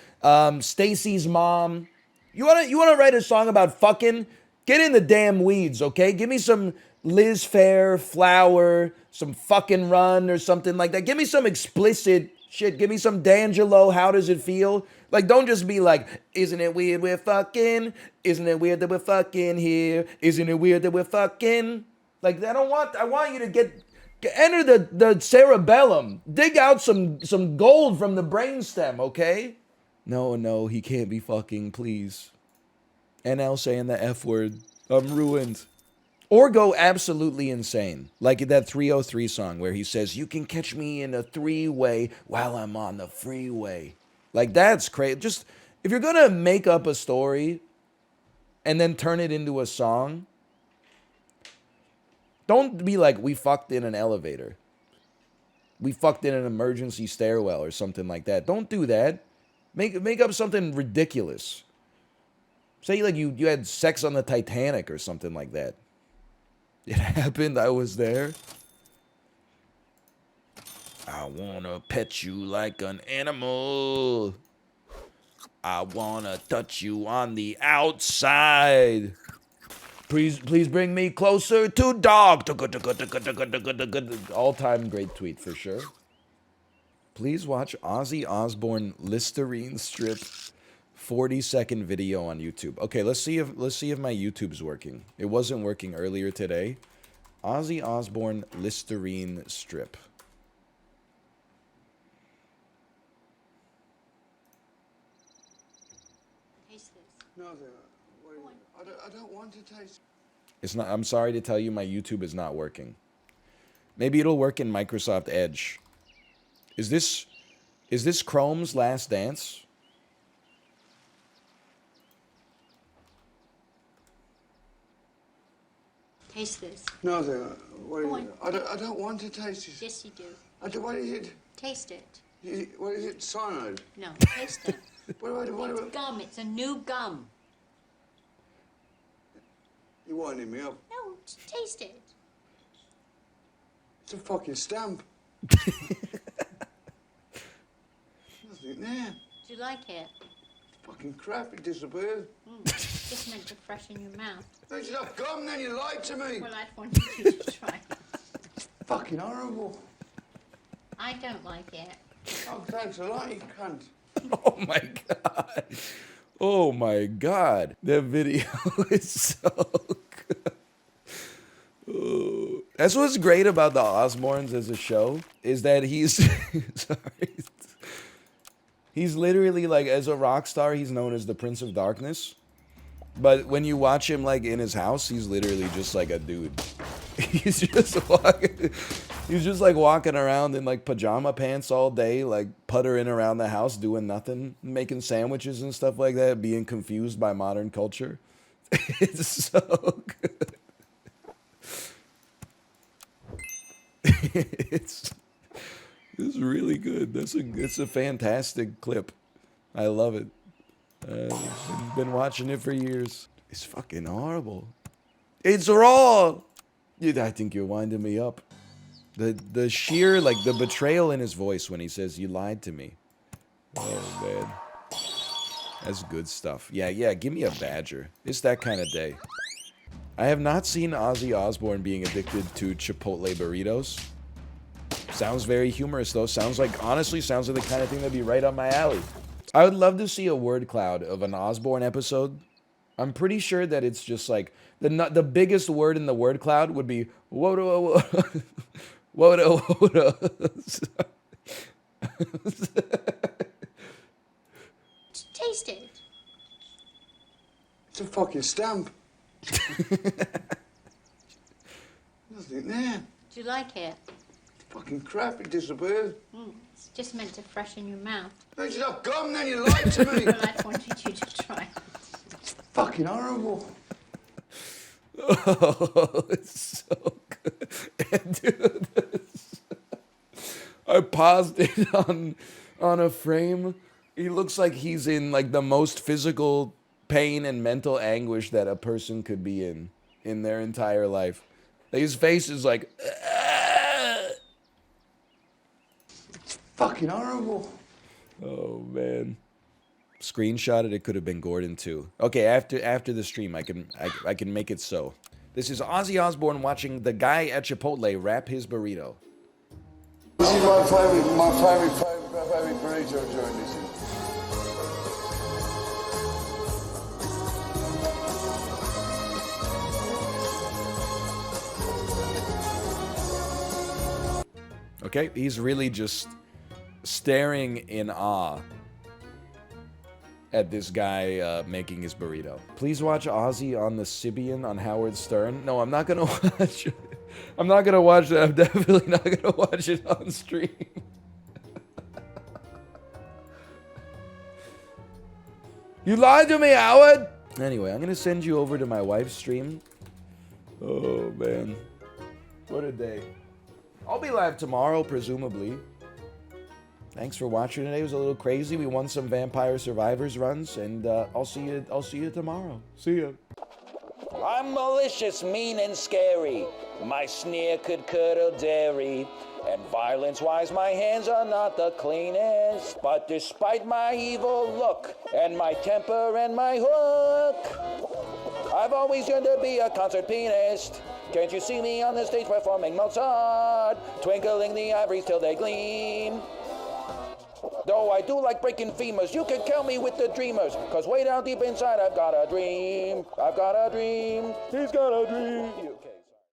Stacy's Mom. You wanna write a song about fucking? Get in the damn weeds, okay? Give me some Liz Phair, Flower, some Fucking Run or something like that. Give me some explicit shit. Give me some D'Angelo, How Does It Feel? Like, don't just be like, isn't it weird we're fucking? Isn't it weird that we're fucking here? Isn't it weird that we're fucking? Like, I want you to enter the cerebellum. Dig out some gold from the brainstem, okay? No, he can't be fucking, please. NL saying the F word. I'm ruined. Or go absolutely insane. Like that 303 song where he says, you can catch me in a three-way while I'm on the freeway. Like, that's crazy. Just, if you're gonna make up a story and then turn it into a song, don't be like, we fucked in an elevator. We fucked in an emergency stairwell or something like that. Don't do that. Make up something ridiculous. Say like you had sex on the Titanic or something like that. It happened, I was there. I wanna pet you like an animal. I wanna touch you on the outside. Please bring me closer to dog. All-time great tweet for sure. Please watch Ozzy Osbourne Listerine strip 40-second video on YouTube. Okay, let's see if my YouTube's working. It wasn't working earlier today. Ozzy Osbourne Listerine strip. Taste this. No, I don't want to taste. It's not. I'm sorry to tell you, my YouTube is not working. Maybe it'll work in Microsoft Edge. Is this Chrome's Last Dance? Taste this. No, I don't want to taste it. Yes, you do. What is it? Taste it. What is it? Cyanide? No, taste it. What? Gum. It's a new gum. You're winding me up. No, taste it. It's a fucking stamp. Nothing there. Do you like it? Fucking crap, it disappeared. Just meant to freshen your mouth. They should have gum, then you lied to me. Well, I'd wanted you to try it. Fucking horrible. I don't like it. Oh, thanks a lot, you cunt. Oh my god. Oh my god. That video is so good. Oh. That's what's great about the Osbournes as a show, is that he's sorry. He's literally like, as a rock star, he's known as the Prince of Darkness. But when you watch him like in his house, he's literally just like a dude. He's just walking around in like pajama pants all day, like puttering around the house, doing nothing, making sandwiches and stuff like that, being confused by modern culture. It's so good. It's really good. It's a fantastic clip. I love it. I've been watching it for years. It's fucking horrible. It's raw. I think you're winding me up. The sheer, like, the betrayal in his voice when he says, "You lied to me." Oh, man. That's good stuff. Yeah, give me a badger. It's that kind of day. I have not seen Ozzy Osbourne being addicted to Chipotle burritos. Sounds very humorous, though. Honestly, sounds like the kind of thing that'd be right up my alley. I would love to see a word cloud of an Osbourne episode. I'm pretty sure that it's just like, the biggest word in the word cloud would be, woda, woda, woda. Taste it. It's a fucking stamp. Nothing there. Do you like it? Fucking crap, it disappeared. It's just meant to freshen your mouth. They should have gum, then you lied to me. Well, I'd wanted you to try it. Fucking horrible. Oh, it's so good. And dude, I paused it on a frame. He looks like he's in like the most physical pain and mental anguish that a person could be in their entire life. His face is like, Fucking horrible. oh man. Screenshot it. It could have been Gordon too. Okay, after the stream, I can make it so. This is Ozzy Osbourne watching the guy at Chipotle wrap his burrito. This is my favorite burrito joint, this is. Okay, he's really just staring in awe at this guy making his burrito. Please watch Ozzy on the Sibian on Howard Stern. No, I'm not gonna watch it. I'm not gonna watch that. I'm definitely not gonna watch it on stream. You lied to me, Howard! Anyway, I'm gonna send you over to my wife's stream. Oh, man. What a day. I'll be live tomorrow, presumably. Thanks for watching today. It was a little crazy. We won some Vampire Survivors runs, and I'll see you tomorrow. See ya. I'm malicious, mean, and scary. My sneer could curdle dairy. And violence-wise, my hands are not the cleanest. But despite my evil look, and my temper and my hook, I've always yearned to be a concert pianist. Can't you see me on the stage performing Mozart, twinkling the ivories till they gleam? Though I do like breaking femurs, you can count me with the dreamers, 'cause way down deep inside I've got a dream. I've got a dream. He's got a dream.